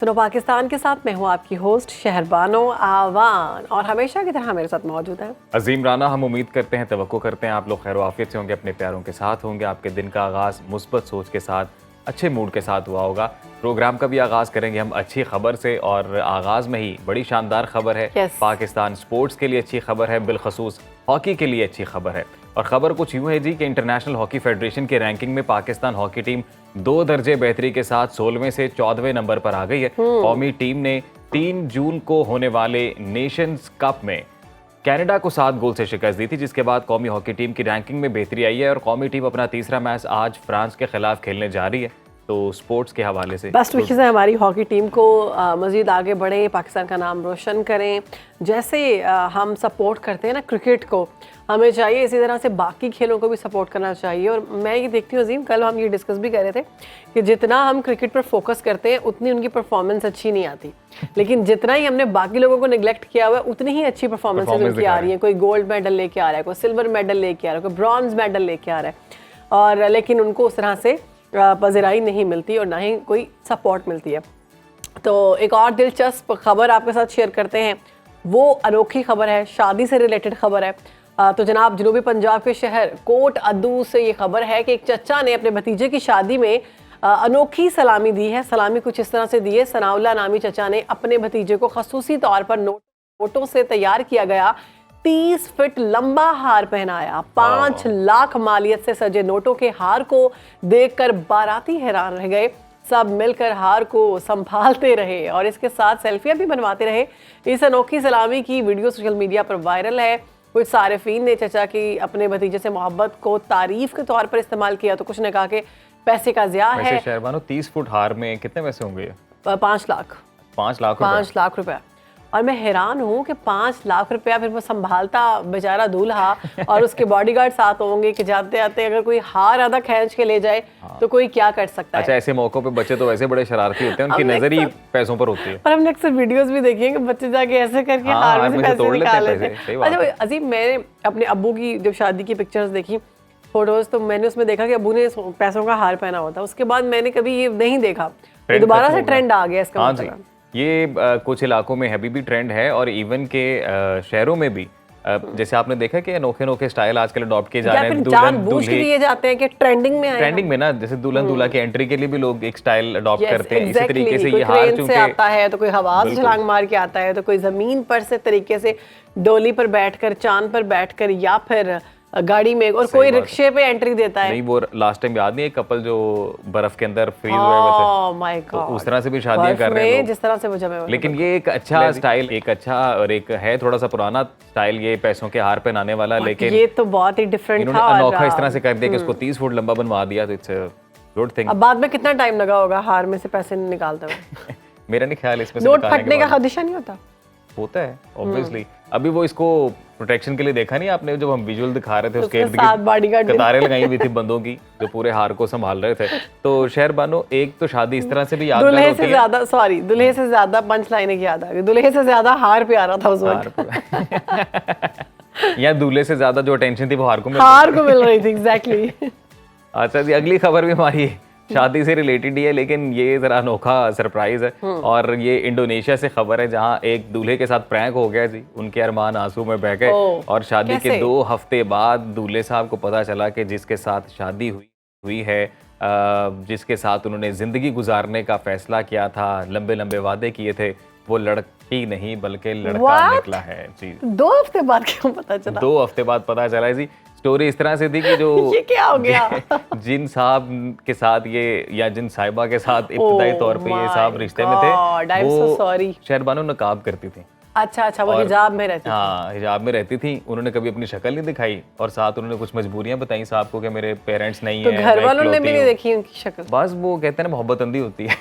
सुनो पाकिस्तान के साथ मैं हूँ आपकी होस्ट शहरबानो आवान और हमेशा की तरह मेरे साथ मौजूद है अजीम राना। हम उम्मीद करते हैं, तवक्को करते हैं आप लोग खैर आफियत से होंगे, अपने प्यारों के साथ होंगे, आपके दिन का आगाज़ मुस्बत सोच के साथ, अच्छे मूड के साथ हुआ होगा। प्रोग्राम का भी आगाज़ करेंगे हम अच्छी खबर से और आगाज़ में ही बड़ी शानदार खबर है। पाकिस्तान स्पोर्ट्स के लिए अच्छी खबर है, बिलखसूस हॉकी के लिए अच्छी खबर है। और ख़बर कुछ यूँ है जी कि इंटरनेशनल हॉकी फेडरेशन के रैंकिंग में पाकिस्तान हॉकी टीम 2 दर्जे बेहतरी के साथ 16वें से 14वें नंबर पर आ गई है। कौमी टीम ने 3 जून को होने वाले नेशंस कप में कनाडा को 7 गोल से शिकस्त दी थी, जिसके बाद कौमी हॉकी टीम की रैंकिंग में बेहतरी आई है और कौमी टीम अपना तीसरा मैच आज फ्रांस के खिलाफ खेलने जा रही है। तो स्पोर्ट्स के हवाले से बेस्ट विशेस है हमारी हॉकी टीम को, मज़ीद आगे बढ़ें, पाकिस्तान का नाम रोशन करें। जैसे हम सपोर्ट करते हैं ना क्रिकेट को, हमें चाहिए इसी तरह से बाकी खेलों को भी सपोर्ट करना चाहिए। और मैं ये देखती हूँ अजीम, कल हम ये डिस्कस भी कर रहे थे कि जितना हम क्रिकेट पर फोकस करते हैं उतनी उनकी परफॉर्मेंस अच्छी नहीं आती, लेकिन जितना ही हमने बाकी लोगों को निगलेक्ट किया हुआ है उतनी ही अच्छी परफॉर्मेंसेज उनकी आ रही है। कोई गोल्ड मेडल लेके आ रहा है, कोई सिल्वर मेडल लेके आ रहा है, कोई ब्रॉन्ज मेडल लेके आ रहा है, और लेकिन उनको उस तरह से पज़िराई नहीं मिलती और ना ही कोई सपोर्ट मिलती है। तो एक और दिलचस्प खबर आपके साथ शेयर करते हैं, वो अनोखी खबर है, शादी से रिलेटेड खबर है। तो जनाब जनूबी पंजाब के शहर कोट अद्दू से ये खबर है कि एक चचा ने अपने भतीजे की शादी में अनोखी सलामी दी है। सलामी कुछ इस तरह से दी है, सनाउल्ला नामी चचा ने अपने भतीजे को खसूसी तौर पर नोटों से तैयार किया गया 30 फीट लंबा हार पहनाया। 5 लाख मालियत से सजे नोटों के हार को देखकर बाराती हैरान रह गए। सब मिलकर हार को संभालते रहे और इसके साथ सेल्फियां भी बनवाते रहे। इस अनोखी सलामी की वीडियो सोशल मीडिया पर वायरल है। कुछ सारिफीन ने चचा की अपने भतीजे से मोहब्बत को तारीफ के तौर पर इस्तेमाल किया, तो कुछ ने कहा कि पैसे का ज़िया है। शहरबानो 30 फुट हार में कितने पैसे होंगे? 5 लाख। 5 लाख 5 लाख रुपया। और मैं हैरान हूँ कि 5 लाख रुपया फिर वो संभालता बेचारा दूल्हा और उसके बॉडीगार्ड साथ होंगे कि जाते आते अगर कोई हार आधा खींच के ले जाए तो कोई क्या कर सकता है। अच्छा, ऐसे मौकों पे बच्चे तो वैसे बड़े शरारती होते हैं, उनकी नजर ही पैसों पर होती है। और हमने अक्सर वीडियोस भी देखी हैं कि बच्चे जाके ऐसे करके हार में से पैसे निकाल लेते हैं। अच्छा अजीब, मैंने अपने अब्बू की जब शादी की पिक्चर्स देखी, फोटोज, तो मैंने उसमें देखा कि अब्बू ने पैसों का हार पहना हुआ था। उसके बाद मैंने कभी ये नहीं देखा, दोबारा से ट्रेंड आ गया इसका मतलब। ये कुछ इलाकों में अभी भी ट्रेंड है और इवन के शहरों में भी जैसे आपने देखा कि अनोखे अनोखे स्टाइल आजकल अडॉप्ट किए जा रहे हैं। जानबूझ के लिए जाते हैं कि ट्रेंडिंग में आए, ट्रेंडिंग में ना, जैसे दुल्हन दूल्हा की एंट्री के लिए भी लोग एक स्टाइल अडॉप्ट करते हैं। इसी तरीके से ये हार चूंकि आता है तो कोई हवा से छलांग मार के आता है, तो कोई जमीन पर से तरीके से डोली पर बैठकर, चांद पर बैठकर, या फिर गाड़ी में, और कोई रिक्शे पे एंट्री देता है। नहीं, वो लास्ट टाइम याद नहीं, एक कपल जो बर्फ के अंदर फ्रीज हुए थे, माय गॉड, तो उस तरह से भी शादियां कर रहे हैं जिस तरह से वो जमे। लेकिन ये एक अच्छा स्टाइल, एक अच्छा और एक है थोड़ा सा पुराना स्टाइल, ये पैसों के हार पहनाने वाला, लेकिन ये तो बहुत ही डिफरेंट था। अनोखा इस तरह से कर दिया कि उसको 30 फुट लंबा बनवा दिया, तो इट्स गुड थिंग। अब बाद में कितना टाइम लगा होगा हार में से पैसे निकालते हुए? मेरा नहीं ख्याल इसमें नोट फटने का खदशा नहीं होता है ऑब्वियसली। अभी वो इसको प्रोटेक्शन के लिए देखा नहीं आपने, जब हम विजुअल दिखा रहे थे उसके इर्द गिर्द कतारें लगाई हुई थी बंदों की जो पूरे हार को संभाल रहे थे। तो शहरबानो, एक तो शादी इस तरह से भी यादगार होती है। दूल्हे से ज्यादा पंच लाइनें की याद आ गई, दूल्हे से ज्यादा हार पे आ रहा था उस वक्त। या दूल्हे से ज्यादा जो अटेंशन थी वो हार को मिल रही थी। एग्जैक्टली। अच्छा जी, अगली खबर भी हमारी शादी से रिलेटेड ही है, लेकिन ये जरा अनोखा सरप्राइज है। और ये इंडोनेशिया से खबर है, जहां एक दूल्हे के साथ प्रैंक हो गया जी। उनके अरमान आंसू में बह गए और शादी के 2 हफ्ते बाद दूल्हे साहब को पता चला कि जिसके साथ शादी हुई है, जिसके साथ उन्होंने जिंदगी गुजारने का फैसला किया था, लंबे लंबे वादे किए थे, वो लड़की नहीं बल्कि लड़का निकला है जी। 2 हफ्ते बाद क्यों पता चला? 2 हफ्ते बाद पता चला है जी। स्टोरी इस तरह से थी कि जो ये क्या हो गया? जिन साहब के साथ ये, या जिन साहिबा के साथ इब्तिदाई तौर पे ये साहब रिश्ते में थे, वो शहरबानो नकाब करती थी। अच्छा, वो हिजाब में रहती थी। हाँ, हिजाब में रहती थी। उन्होंने कभी अपनी शक्ल नहीं दिखाई और साथ उन्होंने कुछ मजबूरियां बताई साहब को कि मेरे पेरेंट्स नहीं है, तो घर वालों ने भी नहीं देखी उनकी शक्ल। बस वो कहते हैं ना, मोहब्बत अंधी होती है।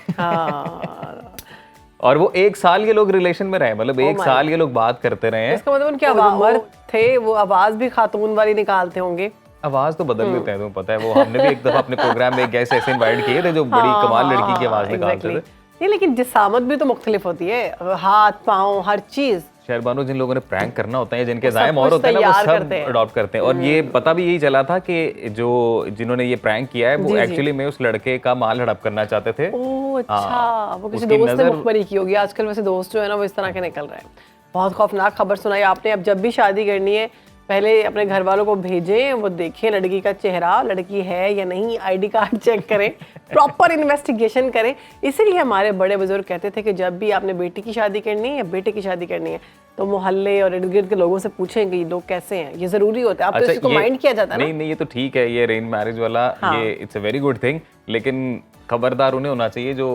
और वो 1 साल ये लोग रिलेशन में रहे, मतलब 1 साल ये लोग बात करते रहे हैं। इसका मतलब उनकी आवाज थे, वो आवाज भी खातून वाली निकालते होंगे। आवाज तो बदल लेते हैं, तुम्हें पता है। वो हमने भी एक दफा अपने प्रोग्राम में एक गेस्ट ऐसे इनवाइट किए थे जो बड़ी कमाल लड़की की आवाज निकालते थे। लेकिन जिसामत भी तो मुख्तलिफ होती है, हाथ पाँव हर चीज। शहरबानो जिन लोगों ने प्रैंक करना होता है, जिनके वो सब जायम और कुछ होते हैं ना, वो तैयार सब करते हैं। अडॉप्ट करते हैं। और ये पता भी यही चला था कि जिन्होंने ये प्रैंक किया है वो जी, जी। एक्चुअली में उस लड़के का माल हड़प करना चाहते थे। ओह अच्छा, हाँ, वो किसी उसकी दोस्त ने नज़र मुखबरी की होगी। आजकल वैसे दोस्त जो है ना वो इस तरह के निकल रहे हैं। बहुत खौफनाक खबर सुनाई आपने। अब जब भी शादी करनी है पहले अपने घर वालों को भेजें, वो देखें लड़की का चेहरा, लड़की है या नहीं, आईडी कार्ड चेक करें, प्रॉपर इन्वेस्टिगेशन करें। इसीलिए हमारे बड़े बुजुर्ग कहते थे कि जब भी आपने बेटी की शादी करनी है या बेटे की शादी करनी है तो मोहल्ले और इर्द गिर्द के लोगों से पूछें कि ये लोग कैसे हैं। ये जरूरी होता है। अब तो इसको माइंड किया जाता है नहीं ना। नहीं, ये तो ठीक है, ये अरेंज मैरिज वाला हाँ। ये it's a very good thing, लेकिन खबरदार उन्हें होना चाहिए जो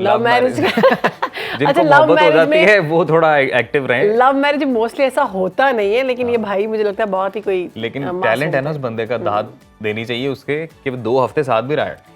लव मैरिज जिनको अच्छा, लव मोहब्बत हो मैरिज जाती में है वो थोड़ा एक्टिव रहे। लव मैरिज मोस्टली ऐसा होता नहीं है, लेकिन ये भाई मुझे लगता है बहुत ही कोई लेकिन मासूम टैलेंट है ना थे। उस बंदे का, दाद देनी चाहिए उसके कि वो 2 हफ्ते साथ भी रहा है।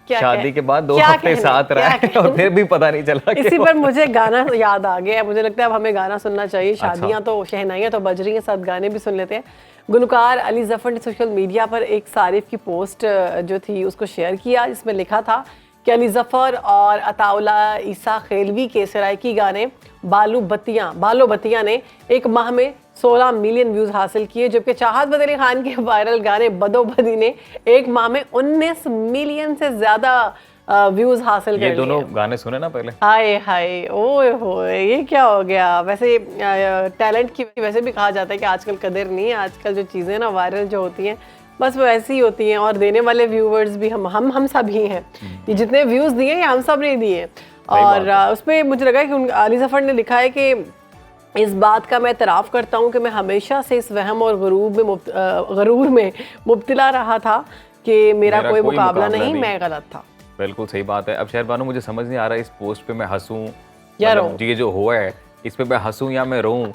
क्या शादी के बाद 2 क्या हफ्ते कहने, साथ रहा क्या है और फिर भी पता नहीं चला कि इसी पर मुझे गाना याद आ गया। मुझे लगता है अब हमें गाना सुनना चाहिए। शादियां तो शहनाइयां तो बज रही हैं, साथ गाने भी सुन लेते हैं। गुलकार अली जफर ने सोशल मीडिया पर एक सारिफ की पोस्ट जो थी उसको शेयर किया, जिसमें लिखा था कि अली जफर और अताउला ईसा खेलवी के सराइकी गाने बालो बत्तियां ने एक माह में 16 मिलियन व्यूज हासिल किए, जबकि चाहत बदली खान के वायरल गाने बदो बदी ने एक माह में 19 मिलियन से ज्यादा व्यूज हासिल कर लिए। ये दोनों गाने सुने ना पहले। हाय हाय, ओए होए, ये क्या हो गया। वैसे टैलेंट की वैसे भी कहा जाता है कि आजकल कदर नहीं है। आजकल जो चीज़ें ना वायरल जो होती हैं बस वो ऐसी ही होती हैं, और देने वाले व्यूवर्स भी हम सब ही हैं। ये जितने व्यूज़ दिए ये हम सब ने दिए। और उसमें मुझे लगा कि अली जफर ने लिखा है कि इस बात का मैं इतराफ़ करता हूँ कि मैं हमेशा से इस वहम और गरूर में मुब्तला रहा था कि मेरा कोई मुकाबला नहीं, मैं गलत था। बिल्कुल सही बात है। अब शहरबानो मुझे समझ नहीं आ रहा इस पोस्ट पे मैं हंसूं या मतलब ये जो हुआ है इस पे मैं हंसूं या मैं रोऊं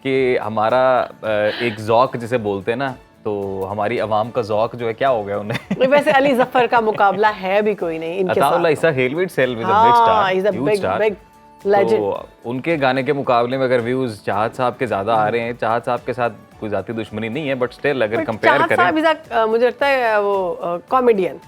कि हमारा एक ज़ौक जिसे बोलते हैं ना, तो हमारी आवाम का ज़ौक जो है क्या हो गया उन्हें। वैसे अली जफर का मुकाबला है भी कोई नहीं इनके साथ। अताउल्लाह ईसा Khelvi itself is a big star, huge star। तो उनके गाने के मुकाबले में अगर व्यूज चाहत साहब के ज्यादा आ रहे हैं, चाहत साहब के साथ कोई जाती दुश्मनी नहीं है, बट स्टिल अगर कंपेयर करें, मुझे लगता है वो कॉमेडियन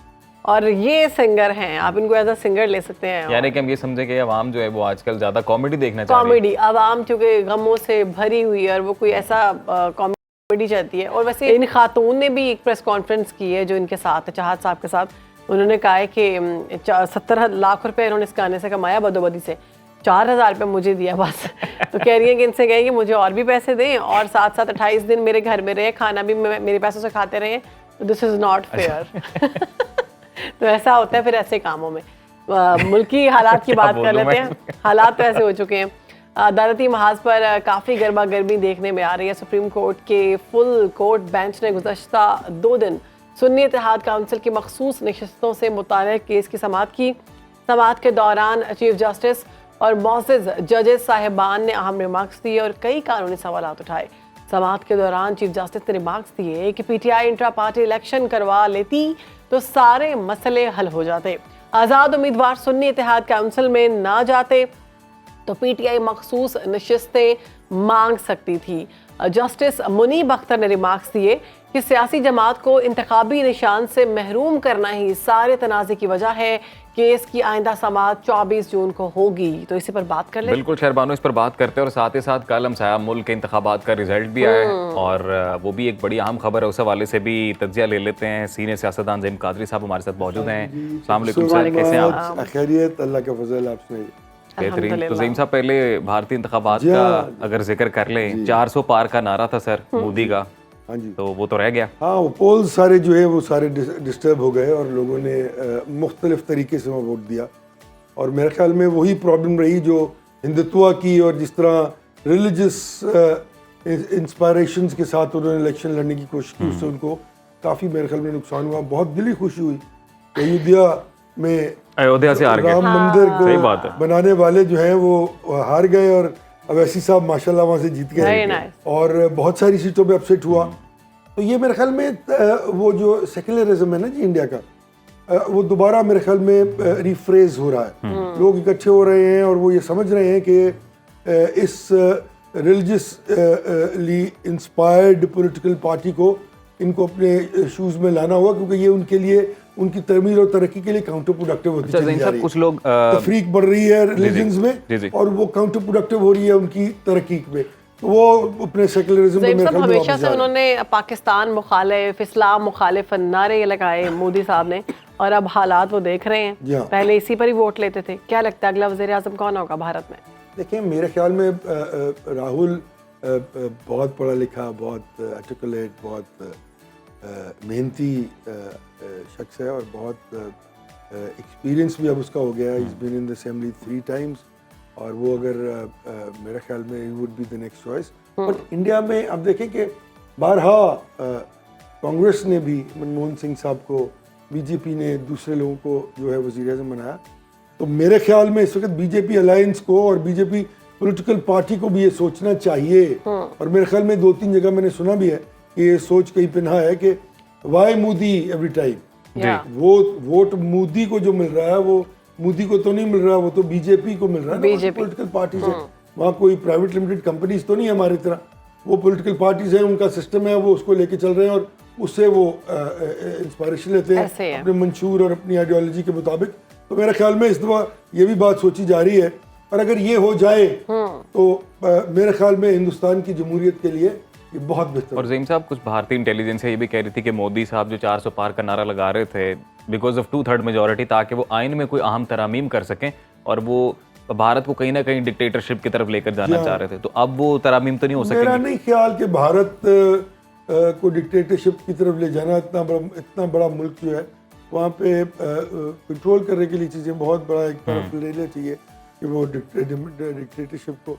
और ये सिंगर हैं, आप इनको एज अ सिंगर ले सकते हैं। यानी कि हम ये समझे कि आवाम जो है वो आजकल ज्यादा कॉमेडी देखना चाह रही है। कॉमेडी आवाम चूंकि गमों से भरी हुई है और वो कोई ऐसा कॉमेडी चाहती है। और वैसे इन खातून ने भी एक प्रेस कॉन्फ्रेंस की है जो इनके साथ है, चाहत साहब के साथ। उन्होंने कहा है कि 70 लाख रुपए इन्होंने इस गाने से कमाया बदोबदी से, 4,000 रुपये मुझे दिया बस। तो कह रही है कि इनसे कहें कि मुझे और भी पैसे दें और साथ साथ 28 दिन मेरे घर में रहे, खाना भी मेरे पैसों से खाते रहे। This is not fair. तो ऐसा होता है फिर ऐसे कामों में। मुल्की हालात की बात कर लेते हैं। हालात तो ऐसे हो चुके हैं, अदालती महाज पर काफ़ी गर्मा गर्मी देखने में आ रही है। सुप्रीम कोर्ट के फुल कोर्ट बेंच ने गुज़श्ता 2 दिन सुन्नी इत्तेहाद काउंसिल की मखसूस नशिस्तों से मुताल्लिक़ केस की समाअत की। समाअत के दौरान चीफ जस्टिस और मोअज़्ज़िज़ जजेस साहिबान ने अहम रिमार्क्स दिए और कई कानूनी सवालात उठाए। समाअत के दौरान चीफ जस्टिस ने रिमार्क्स दिए कि पीटीआई इंट्रा पार्टी इलेक्शन करवा लेती तो सारे मसले हल हो जाते, आज़ाद उम्मीदवार सुन्नी इत्तेहाद काउंसिल में ना जाते तो पीटीआई मखसूस नशिस्तें मांग सकती थी। जस्टिस मुनीब अख्तर ने रिमार्क्स दिए कि सियासी जमात को इंतखाबी निशान से महरूम करना ही सारे तनाज़े की वजह है। केस की आइंदा समाअत 24 जून को होगी। तो इसी पर बात कर ले। बिल्कुल शहरबानो, इस पर बात करते हैं और साथ ही साथ कल हम साया मुल्क के इंतखाबात का रिजल्ट भी आया है और वो भी एक बड़ी अहम खबर है, उस हवाले से भी तज्जिया ले लेते हैं। सीनियर सियासतदान ज़हीम कादरी साहब हमारे साथ मौजूद हैं। अस्सलाम वालेकुम सर, कैसे हैं आप? खैरियत, अल्लाह का फजल, आप सुनाइए। बेहतरीन। तो ज़हीम साहब, पहले भारतीय इंतखाबात का अगर जिक्र कर लें, 400 पार का नारा था सर मोदी का, हाँ जी, तो वो तो रह गया। हाँ, वो पोल सारे जो है वो सारे डिस्टर्ब हो गए और लोगों ने मुख्तलिफ तरीके से वोट दिया। और मेरे ख्याल में वही प्रॉब्लम रही जो हिंदुत्व की और जिस तरह रिलीजियस इंस्पायरेशंस के साथ उन्होंने इलेक्शन लड़ने की कोशिश की, उससे उनको काफ़ी मेरे ख्याल में नुकसान हुआ। बहुत दिली खुशी हुई कि अयोध्या से हार गए, राम मंदिर सही बात है, को बनाने वाले जो हैं वो हार गए और अवैसी साहब माशाल्लाह वहाँ से जीत गए और बहुत सारी सीटों पे अपसेट हुआ। तो ये मेरे ख्याल में वो जो सेक्युलरिज्म है ना जी इंडिया का, वो दोबारा मेरे ख्याल में रिफ्रेज हो रहा है। लोग इकट्ठे हो रहे हैं और वो ये समझ रहे हैं कि इस रिलीजियसली इंस्पायर्ड पॉलिटिकल पार्टी को इनको अपने शूज़ में लाना होगा, क्योंकि ये उनके लिए उनकी तरमीर और तरक्की के लिए काउंटर प्रोडक्टिव होती चली जा रही है। कुछ लोग तफरीक बढ़ रही है रिलीजन्स में और वो काउंटर प्रोडक्टिव हो रही है उनकी तरक्की में। तो वो अपने सेकुलरिज्म पे ज़हीर मेरे साहब, ख्याल में हमेशा वापस से जा रहे हैं। उन्होंने पाकिस्तान मुखालिफ, इस्लाम मुखालिफ नारे लगाए मोदी साहब ने, और अब हालात वो देख रहे जी हैं। हाँ। पहले इसी पर ही वोट लेते थे। क्या लगता है अगला वज़ीर आज़म कौन होगा भारत में? देखिए मेरे ख्याल में राहुल बहुत पढ़ा लिखा, बहुत आर्टिकुलेट, बहुत मेहनती शख्स है और बहुत एक्सपीरियंस भी अब उसका हो गया है। Is been in the assembly 3 times और वो अगर मेरे ख्याल में ही would be the next choice. But India में अब देखें कि बारहा कांग्रेस ने भी मनमोहन सिंह साहब को, बीजेपी ने दूसरे लोगों को जो है वज़ीर आज़म बनाया। तो मेरे ख्याल में इस वक्त बीजेपी अलायंस को और बीजेपी पॉलिटिकल पार्टी को भी ये सोचना चाहिए, और मेरे ख्याल में 2-3 जगह मैंने सुना भी है कि ये सोच कहीं पिन्हा है कि वाई मोदी एवरी टाइम। या वो वोट मोदी को जो मिल रहा है वो मोदी को तो नहीं मिल रहा, वो तो बीजेपी को मिल रहा है। BJP पॉलिटिकल पार्टीज है, वहाँ कोई प्राइवेट लिमिटेड कंपनीज तो नहीं है हमारी तरह। वो पॉलिटिकल पार्टीज हैं, उनका सिस्टम है, वो उसको लेके चल रहे हैं और उससे वो इंस्पायरेशन लेते ऐसे हैं है। अपने मंशूर और अपनी आइडियोलॉजी के मुताबिक। तो मेरे ख्याल में इस दफा ये भी बात सोची जा रही है, और अगर ये हो जाए तो मेरे ख्याल में हिंदुस्तान की जमहूरियत के लिए ये बहुत बेहतर और ज़हीर साहब, कुछ भारतीय इंटेलिजेंस है ये भी कह रही थी कि मोदी साहब जो 400 पार का नारा लगा रहे थे बिकॉज ऑफ 2/3 मेजोरिटी, ताकि वो आइन में कोई अहम तरामीम कर सकें, और वो भारत को कहीं ना कहीं डिक्टेटरशिप की तरफ लेकर जाना चाह रहे थे। तो अब वो तरामीम तो नहीं हो मेरा सकेंगी? नहीं ख्याल कि भारत को डिक्टेटरशिप की तरफ ले जाना, इतना बड़ा मुल्क जो है वहाँ पे कंट्रोल करने के लिए चीज़ें बहुत बड़ा एक तरफ ले लेना चाहिए कि वो डिक्टेटरशिप को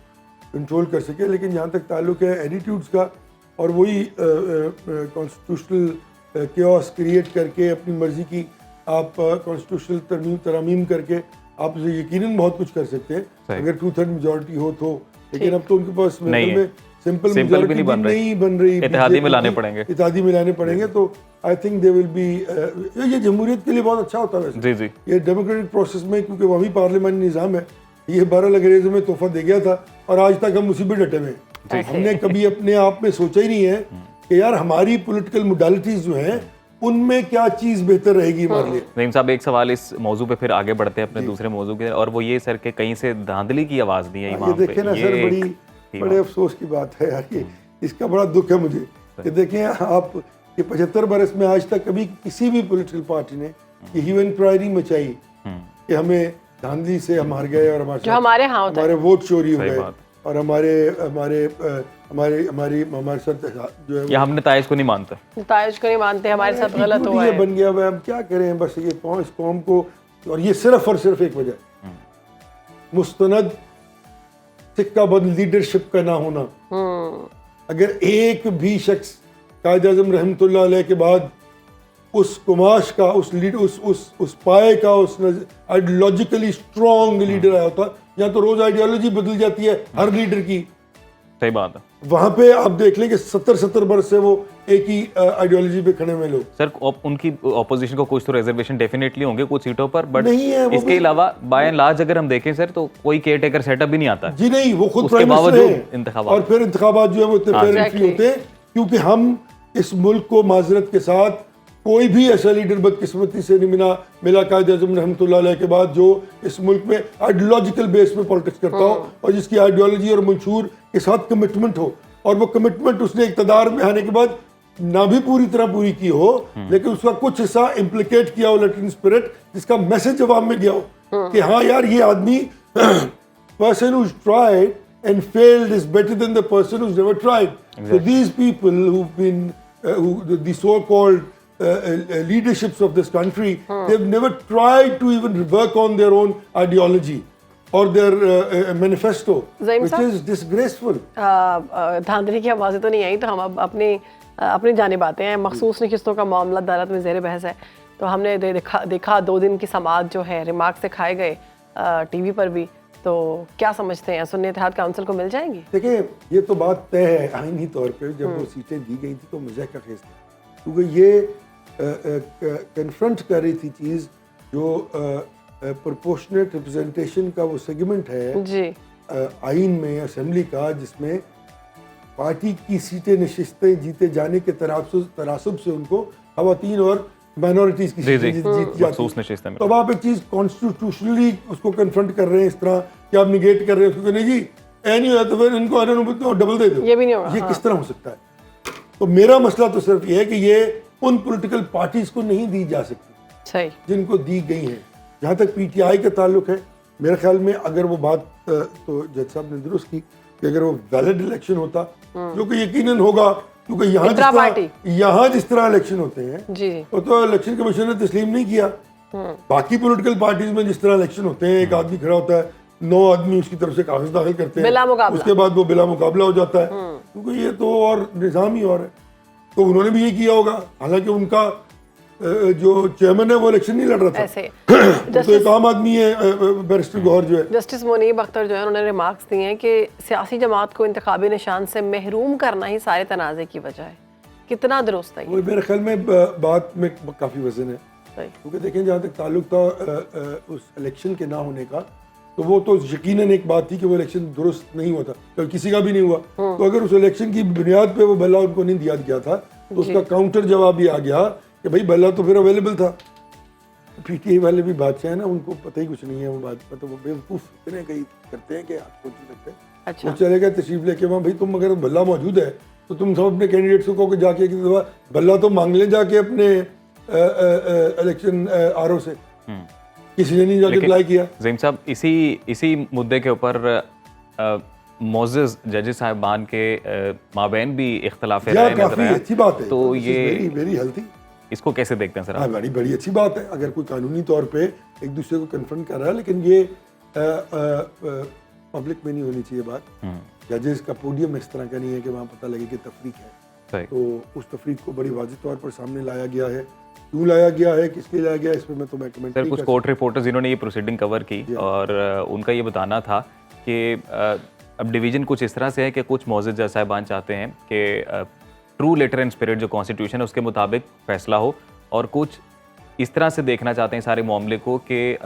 कंट्रोल कर सके। लेकिन जहाँ तक ताल्लुक है एटीट्यूड्स का, और वही कॉन्स्टिट्यूशनल केओस क्रिएट करके अपनी मर्जी की आप कॉन्स्टिट्यूशनल तरामीम करके आप उसे यकीनन बहुत कुछ कर सकते हैं अगर 2/3 मेजोरिटी हो तो। लेकिन अब तो उनके पास नहीं में सिंपल भी मेजोरिटी नहीं बन रही, इत्तेहादी में लाने पड़ेंगे। इत्तेहादी में लाने पड़ेंगे। तो I think they will be, ये जमहूरियत के लिए बहुत अच्छा होता है वैसे। जी जी, ये डेमोक्रेटिक प्रोसेस में, क्योंकि वही पार्लियामानी निज़ाम है, ये 12 अंग्रेजों में तोहफा दे गया था और आज तक हम उसी पे डटे हुए हैं। हमने कभी अपने आप में सोचा ही नहीं है कि यार हमारी पॉलिटिकल मोडालिटीज जो हैं उनमें क्या चीज़ बेहतर रहेगी हमारे लिए। नईम साहब, एक सवाल इस मौजू पे फिर आगे बढ़ते हैं अपने दूसरे मौजू की, और वो ये सर के कहीं से धांधली की आवाज़ दी है ये इमाम पे। देखें ना सर, बड़े अफसोस की बात है यार, ये इसका बड़ा दुख है मुझे कि देखें आप ये 75 बरस में आज तक कभी किसी भी पॉलिटिकल पार्टी ने ये ह्यू एंड क्राई नहीं मचाई कि हमें धांधली से हम हार गए और जो हमारे यहाँ होता है। हमारे वोट चोरी हो सही गए बात। और हमारे साथ जो है या हम नताइज को नहीं मानते, ताज को नहीं मानते, हमारे साथ गलत हुआ ये है। बन गया हुआ है। हम क्या करें, बस ये इस कौम को, और ये सिर्फ और सिर्फ एक वजह, मुस्तनद सिक्काबंद लीडरशिप का ना होना। अगर एक भी शख्स कायद आज़म रहमतुल्लाह अलैह के बाद उस कुमाश का, उस पाए का, उस आइडियोलॉजिकली स्ट्रॉन्ग लीडर आया होता, या तो रोज आइडियोलॉजी बदल जाती है हर लीडर की। सही बात है वहां पे आप देख लें कि 70 बरस से वो एक ही आइडियोलॉजी पे खड़े हुए लोग। सर, उनकी ऑपोजिशन को कुछ तो रिजर्वेशन डेफिनेटली होंगे कुछ सीटों पर, बट नहीं है, वो इसके अलावा बाय एंड लार्ज अगर हम देखें सर, तो कोई केयर टेकर सेटअप भी नहीं आता। जी नहीं, वो खुद उसके प्राइम मिनिस्टर बावजूद हैं। इंतखाबात। और फिर इंतखाबात जो है वो इतने फेयर एंड फ्री होते हैं, क्योंकि हम इस मुल्क को माजरत के साथ कोई भी ऐसा लीडर बदकिस्मती से नहीं मिला कायद आज़म रहमतुल्लाह अलैह के बाद जो इस मुल्क में आइडियोलॉजिकल बेस पे पॉलिटिक्स करता हो और जिसकी आइडियोलॉजी और मंशूर के साथ कमिटमेंट हो, और वो कमिटमेंट उसने इक़्तिदार में आने के बाद ना भी पूरी तरह पूरी की हो, लेकिन उसका कुछ हिस्सा इम्प्लीकेट किया हो, लेटिन स्पिरिट, जिसका मैसेज अवाम में गया हो कि हाँ यार ये आदमी person who tried and failed is better than the person who's never tried. So these people who've been the so-called leaderships of this country, they've never tried to even work on their own ideology or their manifesto, which is disgraceful. धांधली की आवाज़ें तो नहीं आई, तो हम अब अपनी जानिब आते हैं। मखसूस नशिस्तों का मामला अदालत में ज़ेर बहस है, तो हमने देखा 2 दिन की समाअत जो है रिमार्क से खाए गए टीवी पर भी। तो क्या समझते हैं, सुन्नी इत्तेहाद काउंसिल को मिल जाएंगी? देखिए ये तो बात तय है आईनी तौर पे, जब वो सीटें दी गई थी तो मज़े का केस था, क्योंकि ये कन्फ्रंट कर रही थी चीज़ जो प्रोपोर्शनेट रिप्रेजेंटेशन का वो सेगमेंट है जी आइन में असेंबली का, जिसमें पार्टी की सीटें नशिस्तें जीते जाने के तनासुब से उनको खवातीन और माइनॉरिटीज की सीटें जीत जाती। तो अब आप एक चीज़ कॉन्स्टिट्यूशनली उसको कन्फ्रंट कर रहे हैं इस तरह कि आप निगेट कर रहे हैं उसको, नहीं जी ए नहीं होया तो फिर इनको अनुमति डबल दे दो, ये भी नहीं होगा, ये हाँ। किस तरह हो सकता है? तो मेरा मसला तो सिर्फ ये है कि ये उन पॉलिटिकल पार्टीज को नहीं दी जा सकती सही। जिनको दी गई हैं। जहाँ तक पीटीआई का ताल्लुक है, मेरे ख्याल में अगर वो बात तो जज साहब ने दुरुस्त की कि अगर वो वैलिड इलेक्शन होता, जो कि यकीनन होगा, क्योंकि यहाँ जिस तरह इलेक्शन होते हैं जी वो तो इलेक्शन कमीशन ने तस्लीम नहीं किया। बाकी पॉलिटिकल पार्टीज में जिस तरह इलेक्शन होते हैं, एक आदमी खड़ा होता है, 9 आदमी उसकी तरफ से कागज दाखिल करते बिला हैं, मुकाबला। उसके बाद वो बिला मुकाबला हो जाता है, क्योंकि ये तो और निज़ाम ही और है। तो उन्होंने भी ये किया होगा, हालांकि उनका जो चेयरमैन है वो इलेक्शन नहीं लड़ रहा था, ऐसे तो एक आम आदमी है बैरिस्टर गौहर जो है। जस्टिस मुनीब अख्तर जो है उन्होंने रिमार्क्स दिए हैं कि सियासी जमात को इंतखाबी निशान से महरूम करना ही सारे तनाज़े की वजह है। कितना दुरुस्त है ये? वो मेरे ख्याल में बात में काफ़ी वजन है, सही। क्योंकि देखें जहाँ तक ताल्लुक था उस इलेक्शन के ना होने का, तो वो तो यकीनन एक बात थी कि वो इलेक्शन दुरुस्त नहीं हुआ था, तो किसी का भी नहीं हुआ। तो अगर उस इलेक्शन की बुनियाद पे वो बल्ला उनको नहीं दिया गया था, तो उसका काउंटर जवाब भी आ गया कि भाई बल्ला तो फिर अवेलेबल था। पीटीआई वाले भी बादशाह है ना, उनको पता ही कुछ नहीं है, वो बात मतलब वो बेवकूफ़ इतने कहीं करते हैं कि आप सोच नहीं सकते। अच्छा। वो चले गए तशरीफ लेके वहाँ, भाई तुम अगर बल्ला मौजूद है तो तुम सब अपने कैंडिडेट्स को कहो कि जाके एक दफ़ा बल्ला तो मांग लें जाके अपने इलेक्शन आरओ से। किसी ने नहीं जाके अप्लाई किया। ज़हीम साहब, इसी मुद्दे के ऊपर मोज़ेज़ जजेस साहिबान के माबैन भी इख्तलाफ राय नजर आया। अच्छी बात है, तो ये वेरी हेल्थी, इसको कैसे देखते हैं सर? हाँ, बड़ी अच्छी बात है अगर कोई कानूनी तौर पे एक दूसरे को कन्फ्रंट कर रहा है, लेकिन ये पब्लिक में नहीं होनी चाहिए बात। जजेस का पोडियम इस तरह का नहीं है कि वहाँ पता लगे कि तफरीक है, तो उस तफरीक को बड़ी वाज़ेह तौर पर सामने लाया गया है। क्यों लाया गया है, किसके लाया गया है, इस पर मैं तो कमेंट सर, कुछ कोर्ट रिपोर्टर्स जिन्होंने ये प्रोसीडिंग कवर की और उनका ये बताना था कि अब डिवीजन कुछ इस तरह से है कि कुछ मोअज़्ज़िज़ जज साहिबान चाहते हैं कि ट्रू लेटर एंड स्पिरिट जो कॉन्स्टिट्यूशन है उसके मुताबिक फैसला हो, और कुछ इस तरह से देखना चाहते हैं सारे मामले को कि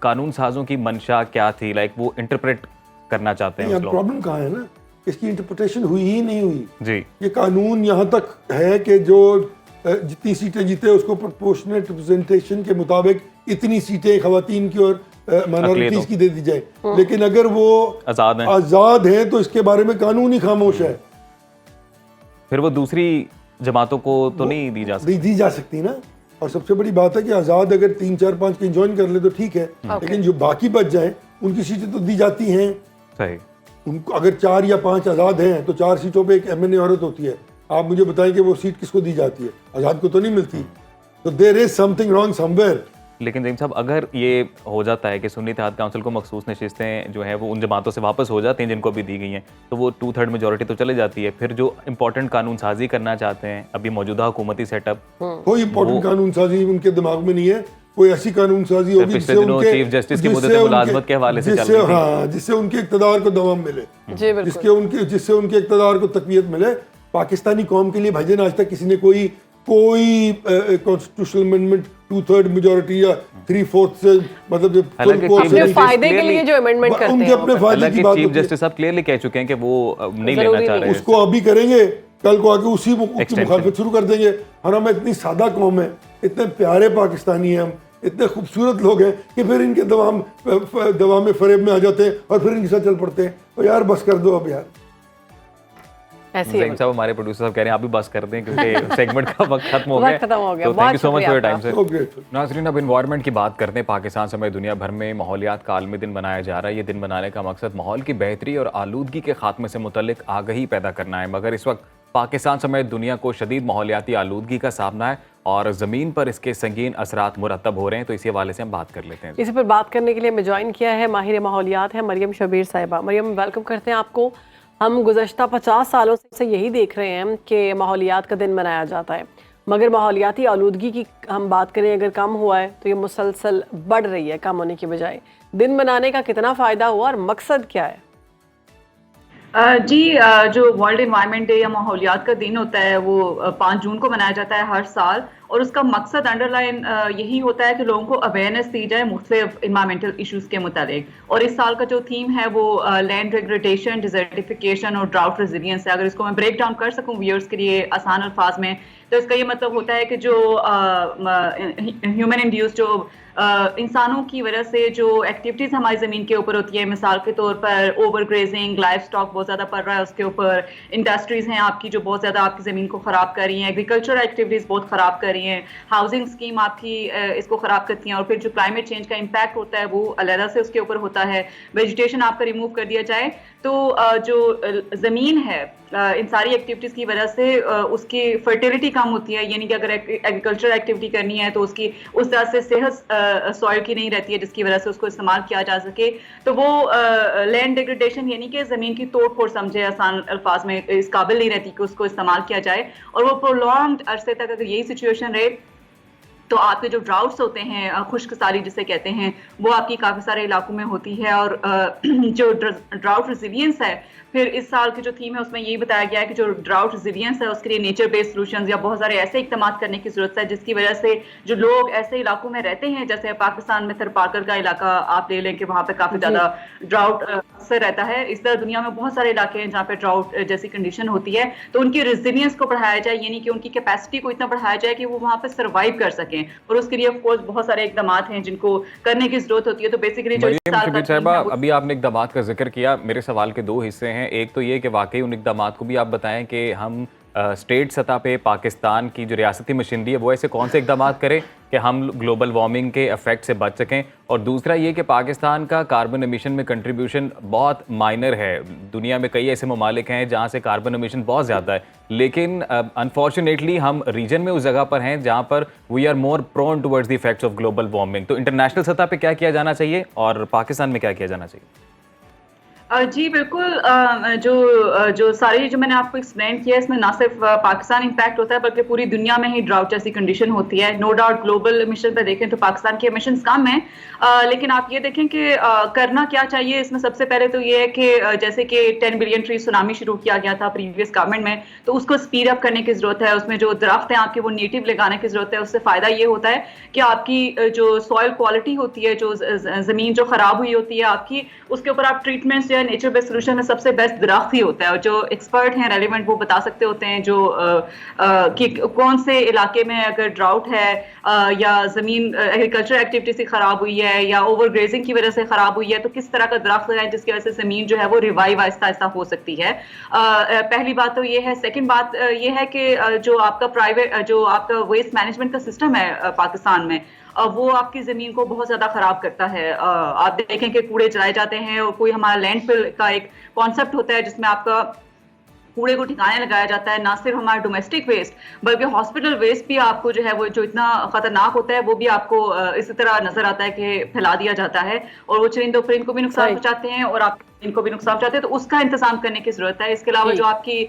कानून साजों की मंशा क्या थी, लाइक वो इंटरप्रेट करना चाहते हैं। प्रॉब्लम कहाँ है ना, इसकी इंटरप्रिटेशन हुई ही नहीं हुई जी। ये कानून यहाँ तक है कि जो जितनी सीटें जीते उसको प्रोपोर्शनेट रिप्रेजेंटेशन के मुताबिक इतनी सीटें खवातीन की और माइनॉरिटीज की दे दी जाए, लेकिन अगर वो आज़ाद हैं तो इसके बारे में कानून ही खामोश है। फिर वो दूसरी जमातों को तो नहीं दी जा सकती ना। और सबसे बड़ी बात है कि आज़ाद अगर 3, 4, 5 की ज्वाइन कर ले तो ठीक है, लेकिन जो बाकी बच जाएं उनकी सीटें तो दी जाती हैं। सही। उनको अगर 4 या 5 आज़ाद हैं तो 4 सीटों पे एक MNA औरत होती है। आप मुझे बताएं कि वो सीट किसको दी जाती है? आज़ाद को तो नहीं मिलती। तो there is something wrong somewhere. लेकिन ज़हीम साहब, अगर ये हो जाता है कि सुन्नी इत्तेहाद काउंसिल को मखसूस नशिस्तें जो हैं वो उन जमातों से वापस हो जाती हैं जिनको अभी दी गई हैं, तो वो 2/3 मेजॉरिटी तो चले जाती है। फिर जो इंपॉर्टेंट कानून साजी करना चाहते हैं अभी मौजूदा हुकूमती सेटअप, कोई इंपॉर्टेंट कानून साजी उनके दिमाग में नहीं है। कोई ऐसी कानून साजी होगी पिछले दिनों चीफ जस्टिस की मुद्दत मुलाजमत के हवाले से चल रही थी, जिससे उनके इक़्तिदार को दवाम मिले, जिससे उनके इक़्तिदार को तक़वियत मिले। पाकिस्तानी कौम के लिए भाईजान आज तक किसी ने कोई कॉन्स्टिट्यूशनल अमेंडमेंट 2/3 मेजॉरिटी या 3/4 से मतलब अपने फायदे के लिए जो अमेंडमेंट करते हैं, उनके अपने फायदे की बात चीफ जस्टिस साहब क्लियरली कह चुके हैं कि वो नहीं लेना चाह रहे हैं। उसको अभी करेंगे, कल को आके उसी की मुखालफत शुरू कर देंगे। और हम इतनी सादा कौम है, इतने प्यारे पाकिस्तानी हैं हम, इतने खूबसूरत लोग हैं कि फिर इनके दवाम फरेब में आ जाते हैं और फिर इनके साथ चल पड़ते हैं। तो यार बस कर दो अब यार। ज़हीम साहब, हमारे प्रोड्यूसर साहब कह रहे हैं आप भी बस कर दें क्योंकि सेगमेंट का वक्त खत्म हो गया। तो thank you so much for your time sir. नाज़रीन, अब एनवायरनमेंट की बात करते हैं। पाकिस्तान समेत दुनिया भर में माहौलियात का आलमी दिन मनाया जा रहा है। ये दिन मनाने का मकसद माहौल की बेहतरी और आलूदगी के खात्मे से मुतल्लिक आगाही पैदा करना है, मगर इस वक्त पाकिस्तान समेत दुनिया को शदीद माहौलियाती आलूदगी का सामना है और ज़मीन पर इसके संगीन असरात मुरतब हो रहे हैं। तो इसी हवाले से हम बात कर लेते हैं। इसी पर बात करने के लिए हमें ज्वाइन किया है माहिर माहौलियात है मरियम शबीर साहिबा। मरियम, वेलकम करते हैं आपको। हम गुज़श्ता 50 सालों से यही देख रहे हैं कि माहौलियात का दिन मनाया जाता है, मगर माहौलियाती आलूदगी की हम बात करें अगर कम हुआ है तो ये मुसलसल बढ़ रही है कम होने की बजाय। दिन मनाने का कितना फ़ायदा हुआ और मकसद क्या है? जी, जो वर्ल्ड एनवायरनमेंट डे या माहौलियात का दिन होता है वो 5 जून को मनाया जाता है हर साल, और उसका मकसद अंडरलाइन यही होता है कि लोगों को अवेयरनेस दी जाए मुख्तलिफ इन्वायरमेंटल इशूज़ के मुताबिक। और इस साल का जो थीम है वो लैंड डिग्रेडेशन, डिजर्टिफिकेशन और ड्राउट रेजिलियंस है। अगर इसको मैं ब्रेक डाउन कर सकूं व्यूअर्स के लिए आसान अल्फाज में, तो इसका ये मतलब होता है कि जो ह्यूमन इंड्यूस जो इंसानों की वजह से जो एक्टिविटीज हमारी ज़मीन के ऊपर होती है, मिसाल के तौर पर ओवर ग्रेजिंग, लाइफ स्टॉक बहुत ज़्यादा पड़ रहा है उसके ऊपर, इंडस्ट्रीज़ हैं आपकी जो बहुत ज़्यादा आपकी ज़मीन को ख़राब कर रही हैं, एग्रीकल्चर एक्टिविटीज़ बहुत ख़राब कर रही हैं, हाउसिंग स्कीम आपकी इसको ख़राब करती हैं, और फिर जो क्लाइमेट चेंज का इम्पैक्ट होता है वो अलग से उसके ऊपर होता है। वेजिटेशन आपका रिमूव कर दिया जाए तो जो ज़मीन है इन सारी एक्टिविटीज़ की वजह से उसकी फर्टिलिटी कम होती है, यानी कि अगर एग्रीकल्चर एक्टिविटी करनी है तो उसकी उस तरह से सेहत सॉइल की नहीं रहती है जिसकी वजह से उसको इस्तेमाल किया जा सके। तो वो लैंड डिग्रेडेशन यानी कि ज़मीन की तोड़ फोड़ समझे आसान अल्फाज में इस काबिल नहीं रहती कि उसको इस्तेमाल किया जाए, और वो प्रोलॉन्ग्ड अरसे तक अगर यही सिचुएशन रहे तो आपके जो ड्राउट्स होते हैं, खुश्क साली जिसे कहते हैं, वो आपकी काफ़ी सारे इलाकों में होती है। और जो ड्राउट रेजिलियंस है, फिर इस साल की जो थीम है उसमें यही बताया गया है कि जो ड्राउट रेजिलियंस है उसके लिए नेचर बेस्ड सॉल्यूशंस या बहुत सारे ऐसे इकदाम करने की जरूरत है जिसकी वजह से जो लोग ऐसे इलाकों में रहते हैं, जैसे पाकिस्तान में थरपारकर का इलाका आप ले लें कि वहाँ पे काफ़ी ज़्यादा ड्राउट अक्सर रहता है। इस तरह दुनिया में बहुत सारे इलाके हैं जहाँ पे ड्राउट जैसी कंडीशन होती है, तो उनकी रेजिलियंस को बढ़ाया जाए, यानी कि उनकी कैपेसिटी को इतना बढ़ाया जाए कि वो वहाँ पे सर्वाइव कर सकें, और उसके लिए ऑफ कोर्स बहुत सारे इकदाम हैं जिनको करने की जरूरत होती है। तो बेसिकली जो साहिबा, अभी आपने इकदाम का जिक्र किया, मेरे सवाल के दो हिस्से हैं। एक तो ये कि वाकई उन इकदाम को भी आप बताएं कि हम स्टेट सतह पे पाकिस्तान की जो रियासती मशीनरी है वो ऐसे कौन से इकदाम करें कि हम ग्लोबल वार्मिंग के इफेक्ट से बच सकें, और दूसरा ये कि पाकिस्तान का कार्बन एमिशन में कंट्रीब्यूशन बहुत माइनर है। दुनिया में कई ऐसे ममालिक हैं जहाँ से कार्बन एमिशन बहुत ज़्यादा है, लेकिन अनफॉर्चुनेटली हम रीजन में उस जगह पर हैं जहाँ पर we are more prone towards the effects of global warming. तो इंटरनेशनल सतह पर क्या किया जाना चाहिए और पाकिस्तान में क्या किया जाना चाहिए? जी बिल्कुल, जो सारी जो मैंने आपको एक्सप्लेन किया इसमें ना सिर्फ पाकिस्तान इम्पैक्ट होता है बल्कि पूरी दुनिया में ही ड्राउट जैसी कंडीशन होती है। नो डाउट ग्लोबल एमिशन पे देखें तो पाकिस्तान के एमिशंस कम हैं, लेकिन आप ये देखें कि करना क्या चाहिए इसमें। सबसे पहले तो ये है कि जैसे कि 10 बिलियन ट्री सुनामी शुरू किया गया था प्रीवियस गवर्नमेंट में, तो उसको स्पीड अप करने की जरूरत है। उसमें जो दरख्त हैं आपके वो नेटिव लगाने की जरूरत है। उससे फायदा ये होता है कि आपकी जो सॉइल क्वालिटी होती है, जो जमीन जो खराब हुई होती है आपकी, उसके ऊपर आप ट्रीटमेंट्स नेचर बेस्ड सोल्यूशन में सबसे बेस्ट दरख्त ही होता है, और जो एक्सपर्ट हैं रेलिवेंट वो बता सकते होते हैं जो कि कौन से इलाके में अगर ड्राउट है या जमीन एग्रीकल्चर एक्टिविटी से खराब हुई है या ओवर ग्रेजिंग की वजह से खराब हुई है, तो किस तरह का दरख्त लगाएं जिसकी वजह से जमीन जो है वो रिवाइव आहिस्ता आहिस्ता हो सकती है। पहली बात तो ये है। सेकेंड बात ये है कि जो आपका प्राइवेट जो आपका वेस्ट मैनेजमेंट का सिस्टम है पाकिस्तान में, वो आपकी ज़मीन को बहुत ज़्यादा ख़राब करता है। आप देखें कि कूड़े जलाए जाते हैं, और कोई हमारा लैंडफिल का एक कॉन्सेप्ट होता है जिसमें आपका कूड़े को ठिकाने लगाया जाता है। ना सिर्फ हमारा डोमेस्टिक वेस्ट बल्कि हॉस्पिटल वेस्ट भी आपको जो है वो जो इतना खतरनाक होता है वो भी आपको इसी तरह नजर आता है कि फैला दिया जाता है, और वो चरिंदों परिंद को भी नुकसान पहुंचाते हैं और आप इनको भी नुकसान पहुंचाते हैं। तो उसका इंतजाम करने की जरूरत है। इसके अलावा जो आपकी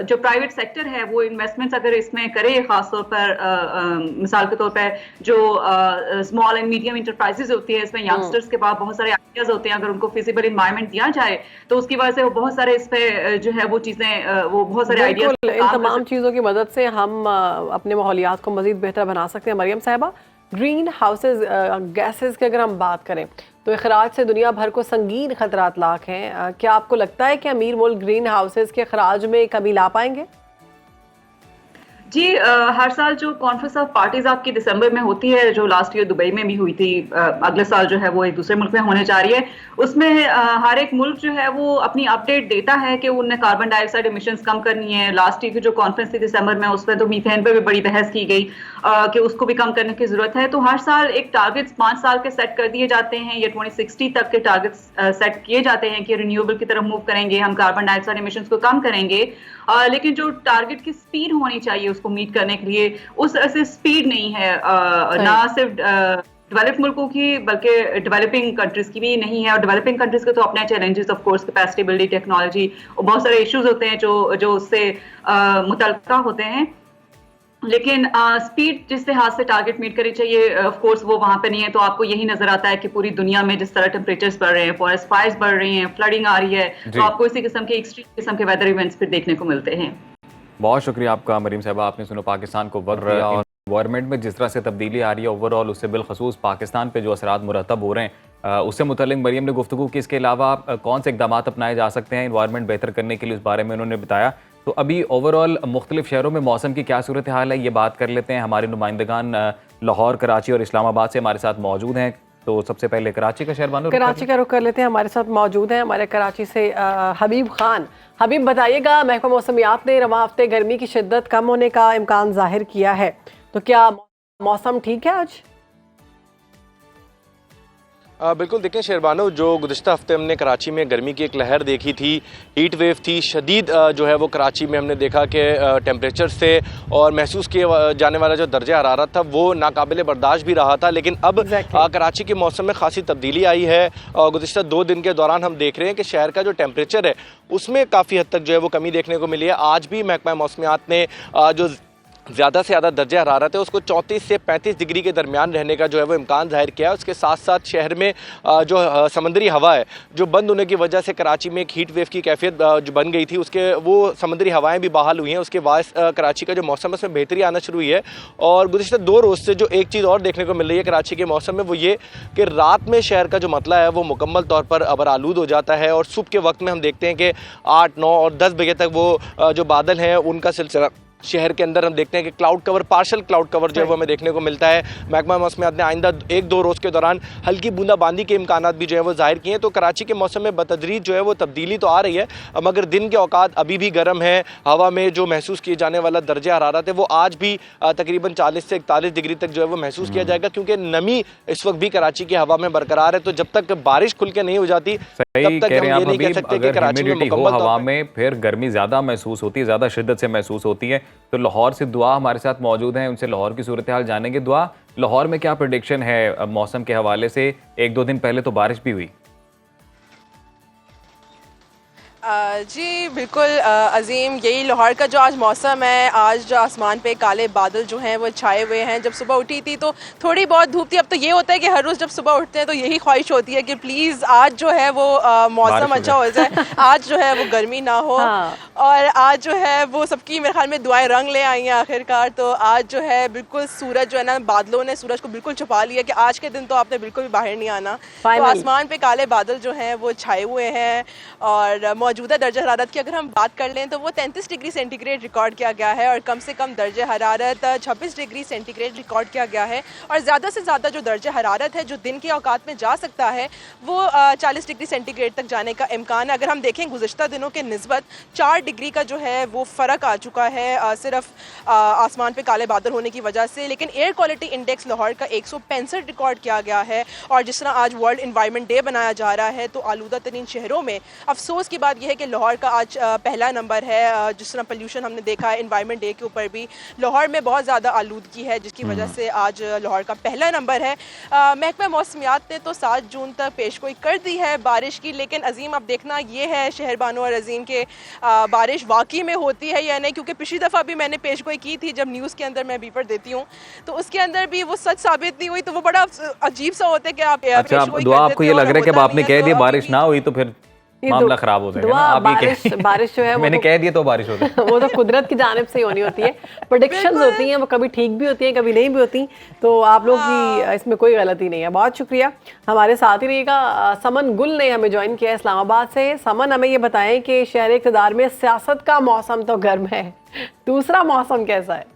जो प्राइवेट सेक्टर है वो इन्वेस्टमेंट्स अगर इसमें करे, खासतौर पर मिसाल के तौर पर जो स्मॉल एंड मीडियम इंटरप्राइजेज होती है, इसमें यंगस्टर्स के पास बहुत सारे आइडियाज होते हैं, अगर उनको फिजिबल इन्वायरमेंट दिया जाए तो उसकी वजह से वो बहुत सारे इस पे जो है वो चीजें वो बहुत सारे आइडियाज, इन तमाम चीज़ों की मदद से हम अपने माहौलियात को मज़ीद बेहतर बना सकते हैं। मरियम साहिबा, ग्रीन हाउसेज गैसेस की अगर हम बात करें तो अखराज से दुनिया भर को संगीन खतरात लाक हैं। क्या आपको लगता है कि अमीर मुल्क ग्रीन हाउसेज के अखराज में कमी ला पाएंगे? जी, हर साल जो कॉन्फ्रेंस ऑफ पार्टीज आपकी दिसंबर में होती है, जो लास्ट ईयर दुबई में भी हुई थी, अगले साल जो है वो एक दूसरे मुल्क में होने जा रही है, उसमें हर एक मुल्क जो है वो अपनी अपडेट देता है कि उन्हें कार्बन डाइऑक्साइड एमिशंस कम करनी है। लास्ट ईयर की जो कॉन्फ्रेंस थी दिसंबर में, उसमें तो मीथेन पर भी बड़ी बहस की गई कि उसको भी कम करने की जरूरत है। तो हर साल एक टारगेट्स 5 साल के सेट कर दिए जाते हैं, या 2060 तक के टारगेट्स सेट किए जाते हैं कि रिन्यूएबल की तरफ मूव करेंगे, हम कार्बन डाइऑक्साइड एमिशंस को कम करेंगे। लेकिन जो टारगेट की स्पीड होनी चाहिए उसको मीट करने के लिए, उस ऐसे स्पीड नहीं है, ना सिर्फ डेवलप्ड मुल्कों की बल्कि डेवलपिंग कंट्रीज की भी नहीं है। और डेवलपिंग कंट्रीज के तो अपने challenges, of course capacity building, technology और बहुत सारे इश्यूज होते हैं जो उससे मुतल्लिका होते हैं। लेकिन स्पीड जिस लिहाज से टारगेट मीट करनी चाहिए, ऑफ कोर्स वो वहां पे नहीं है। तो आपको यही नजर आता है कि पूरी दुनिया में जिस तरह टेम्परेचर्स बढ़ रहे हैं, फॉरेस्ट फायर्स बढ़ रही हैं, फ्लडिंग आ रही है, तो आपको इसी किस्म के एक्सट्रीम किस्म के वेदर इवेंट्स फिर देखने को मिलते हैं। बहुत शुक्रिया आपका मरीम साहिबा, आपने सुनो पाकिस्तान को वक्त दिया और इन्वायरमेंट में जिस तरह से तब्दीली आ रही है ओवरऑल, उससे बिलखसूस पाकिस्तान पे जो असरात मुरतब हो रहे हैं, उससे मुतल्लिक़ मरीम ने गुफ्तगू की। इसके अलावा कौन से इक़दाम अपनाए जा सकते हैं इन्वायरमेंट बेहतर करने के लिए, उस बारे में उन्होंने बताया। तो अभी ओवरऑल मुख्तलिफ शहरों में मौसम की क्या सूरत हाल है, ये बात कर लेते हैं। हमारे नुमाइंदगान लाहौर, कराची और इस्लामाबाद से हमारे साथ मौजूद हैं। तो सबसे पहले कराची का शहरबानो, कराची का रुख कर लेते हैं। हमारे साथ मौजूद हैं हमारे कराची से हबीब खान। हबीब, बताइएगा, महकमा मौसमियात ने रवां हफ्ते गर्मी की शिद्दत कम होने का इम्कान जाहिर किया है, तो क्या मौसम ठीक है आज? बिल्कुल, देखें शेरबानो, जो गुज़िश्ता हफ्ते हमने कराची में गर्मी की एक लहर देखी थी, हीट वेव थी शदीद, जो है वो कराची में हमने देखा कि टेम्परेचर से और महसूस किए जाने वाला जो दर्जा हरारत था वो नाकाबिले बर्दाश्त भी रहा था। लेकिन अब कराची के मौसम में खासी तब्दीली आई है। गुज़िश्ता 2 दिन के दौरान हम देख रहे हैं कि शहर का जो टेम्परेचर है उसमें काफ़ी हद तक जो है वो कमी देखने को मिली है। आज भी महकमा मौसमियात ने जो ज़्यादा से ज़्यादा दर्जा हरारत है उसको 34 से 35 डिग्री के दरमियान रहने का जो है वो इम्कान जाहिर किया है। उसके साथ साथ शहर में जो समंदरी हवा है जो बंद होने की वजह से कराची में एक हीट वेव की कैफियत जो बन गई थी, उसके वो समंदरी हवाएं भी बहाल हुई हैं। उसके बाद कराची का जो मौसम है उसमें बेहतरी आना शुरू हुई है। और गुज़िश्ता 2 रोज़ से जो एक चीज़ और देखने को मिल रही है कराची के मौसम में, वो ये कि रात में शहर का जो मतला है वो मुकम्मल तौर पर अबरालूद हो जाता है और सुबह के वक्त में हम देखते हैं कि 8, 9 और 10 बजे तक वो जो बादल हैं उनका सिलसिला शहर के अंदर हम देखते हैं कि cloud cover, partial cloud cover जो है वो हमें देखने को मिलता है। महकमा मौसमियात ने आइंदा 1-2 रोज़ के दौरान हल्की बूंदाबांदी के इम्कानात भी जो है वो जाहिर किए हैं। तो कराची के मौसम में बतदरीज जो है वो तब्दीली तो आ रही है, मगर दिन के औकात अभी भी गर्म है। हवा में जो महसूस किए जाने वाला दर्जा हरारत है वो आज भी तकरीबन 40 से 41 डिग्री तक जो है वो महसूस किया जाएगा, क्योंकि नमी इस वक्त भी कराची की हवा में बरकरार है। तो जब तक बारिश खुल के नहीं हो जाती तब तक हम ये नहीं कह सकते कि कराची में मुकम्मल हवा में फिर गर्मी ज़्यादा महसूस होती है, ज़्यादा शिद्दत से महसूस होती है। तो लाहौर से दुआ हमारे साथ मौजूद हैं, उनसे लाहौर की सूरत हाल जानेंगे। दुआ, लाहौर में क्या प्रेडिक्शन है मौसम के हवाले से? 1-2 दिन पहले तो बारिश भी हुई। जी बिल्कुल अजीम, यही लाहौर का जो आज मौसम है, आज जो आसमान पे काले बादल जो हैं वो छाए हुए हैं। जब सुबह उठी थी तो थोड़ी बहुत धूप थी। अब तो ये होता है कि हर रोज़ जब सुबह उठते हैं तो यही ख्वाहिश होती है कि प्लीज़ आज जो है वो मौसम अच्छा हो जाए, आज जो है वो गर्मी ना हो। और आज जो है वो सबकी मेरे ख्याल में दुआएं रंग ले आई हैं आखिरकार। तो आज जो है बिल्कुल सूरज जो है ना, बादलों ने सूरज को बिल्कुल छुपा लिया कि आज के दिन तो आपने बिल्कुल भी बाहर नहीं आना। तो आसमान पे काले बादल जो हैं वो छाए हुए हैं। और मौजूदा दर्जा हरारत की अगर हम बात कर लें तो वो 33 डिग्री सेंटीग्रेड रिकॉर्ड किया गया है और कम से कम दर्जा हरारत 26 डिग्री सेंटीग्रेड रिकॉर्ड किया गया है। और ज़्यादा से ज़्यादा जो दर्जा हरारत है जो दिन के औकात में जा सकता है वो 40 डिग्री सेंटीग्रेड तक जाने का इम्कान है। अगर हम देखें गुज़िश्ता दिनों के निस्बत 4 डिग्री का जो है वो फ़र्क आ चुका है सिर्फ आसमान पे काले बादल होने की वजह से। लेकिन एयर क्वालिटी इंडेक्स लाहौर का 165 रिकॉर्ड किया गया है। और जिस तरह आज वर्ल्ड इन्वायरमेंट डे बनाया जा रहा है तो आलूदा तरीन शहरों में अफसोस की बात यह है कि लाहौर का आज पहला नंबर है। जिस तरह पोल्यूशन हमने देखा है इन्वायरमेंट डे के ऊपर भी, लाहौर में बहुत ज़्यादा आलूदगी है जिसकी वजह से आज लाहौर का पहला नंबर है। महकमा मौसमियात ने तो 7 जून तक पेशगोई कर दी है बारिश की। लेकिन अजीम अब देखना ये है शहरबानो और अजीम के बारिश वाकई में होती है या नहीं, क्योंकि पिछली दफ़ा भी मैंने पेशगोई की थी जब न्यूज़ के अंदर मैं बीपर देती हूँ तो उसके अंदर भी वो सच साबित नहीं हुई। तो वो बड़ा अजीब सा होता है कि आप आपको ये लग रहा है कि आपने कह दिया बारिश ना हुई तो फिर मामला खराब हो जाएगा ना। बारिश जो है मैंने कह दिया तो बारिश हो जाएगी। वो तो कुदरत की जानिब से ही होनी होती है। प्रेडिक्शंस होती हैं, वो कभी ठीक भी होती हैं कभी नहीं भी होती। तो आप लोग की इसमें कोई गलती नहीं है। बहुत शुक्रिया, हमारे साथ ही रहिएगा। समन गुल ने हमें ज्वाइन किया इस्लामाबाद से। समन, हमें ये बताएं कि शहर इक़्तिदार में सियासत का मौसम तो गर्म है, दूसरा मौसम कैसा है?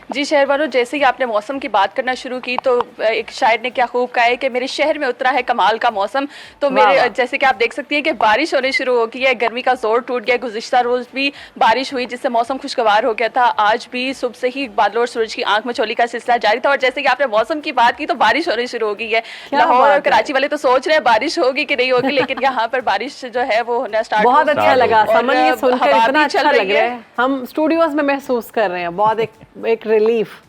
जी शहरवालों, जैसे ही आपने मौसम की बात करना शुरू की तो एक शायर ने क्या खूब कहा है कि मेरे शहर में उतरा है कमाल का मौसम। तो मेरे जैसे कि आप देख सकती हैं कि बारिश होने शुरू हो गई है, गर्मी का जोर टूट गया। गुज़िश्ता रोज़ भी बारिश हुई जिससे मौसम खुशगवार हो गया था। आज भी सुबह से ही बादलों और सूरज की आंख मचोली का सिलसिला जारी था। और जैसे कि आपने मौसम की बात की तो बारिश होनी शुरू हो गई है। लाहौर और कराची वाले तो सोच रहे हैं बारिश होगी कि नहीं होगी, लेकिन यहाँ पर बारिश जो है वो होना स्टार्ट। बहुत अच्छा लगा समन, ये सुनकर इतना अच्छा लग रहा है। हम स्टूडियोज में महसूस कर रहे हैं बहुत एक रिलीफ।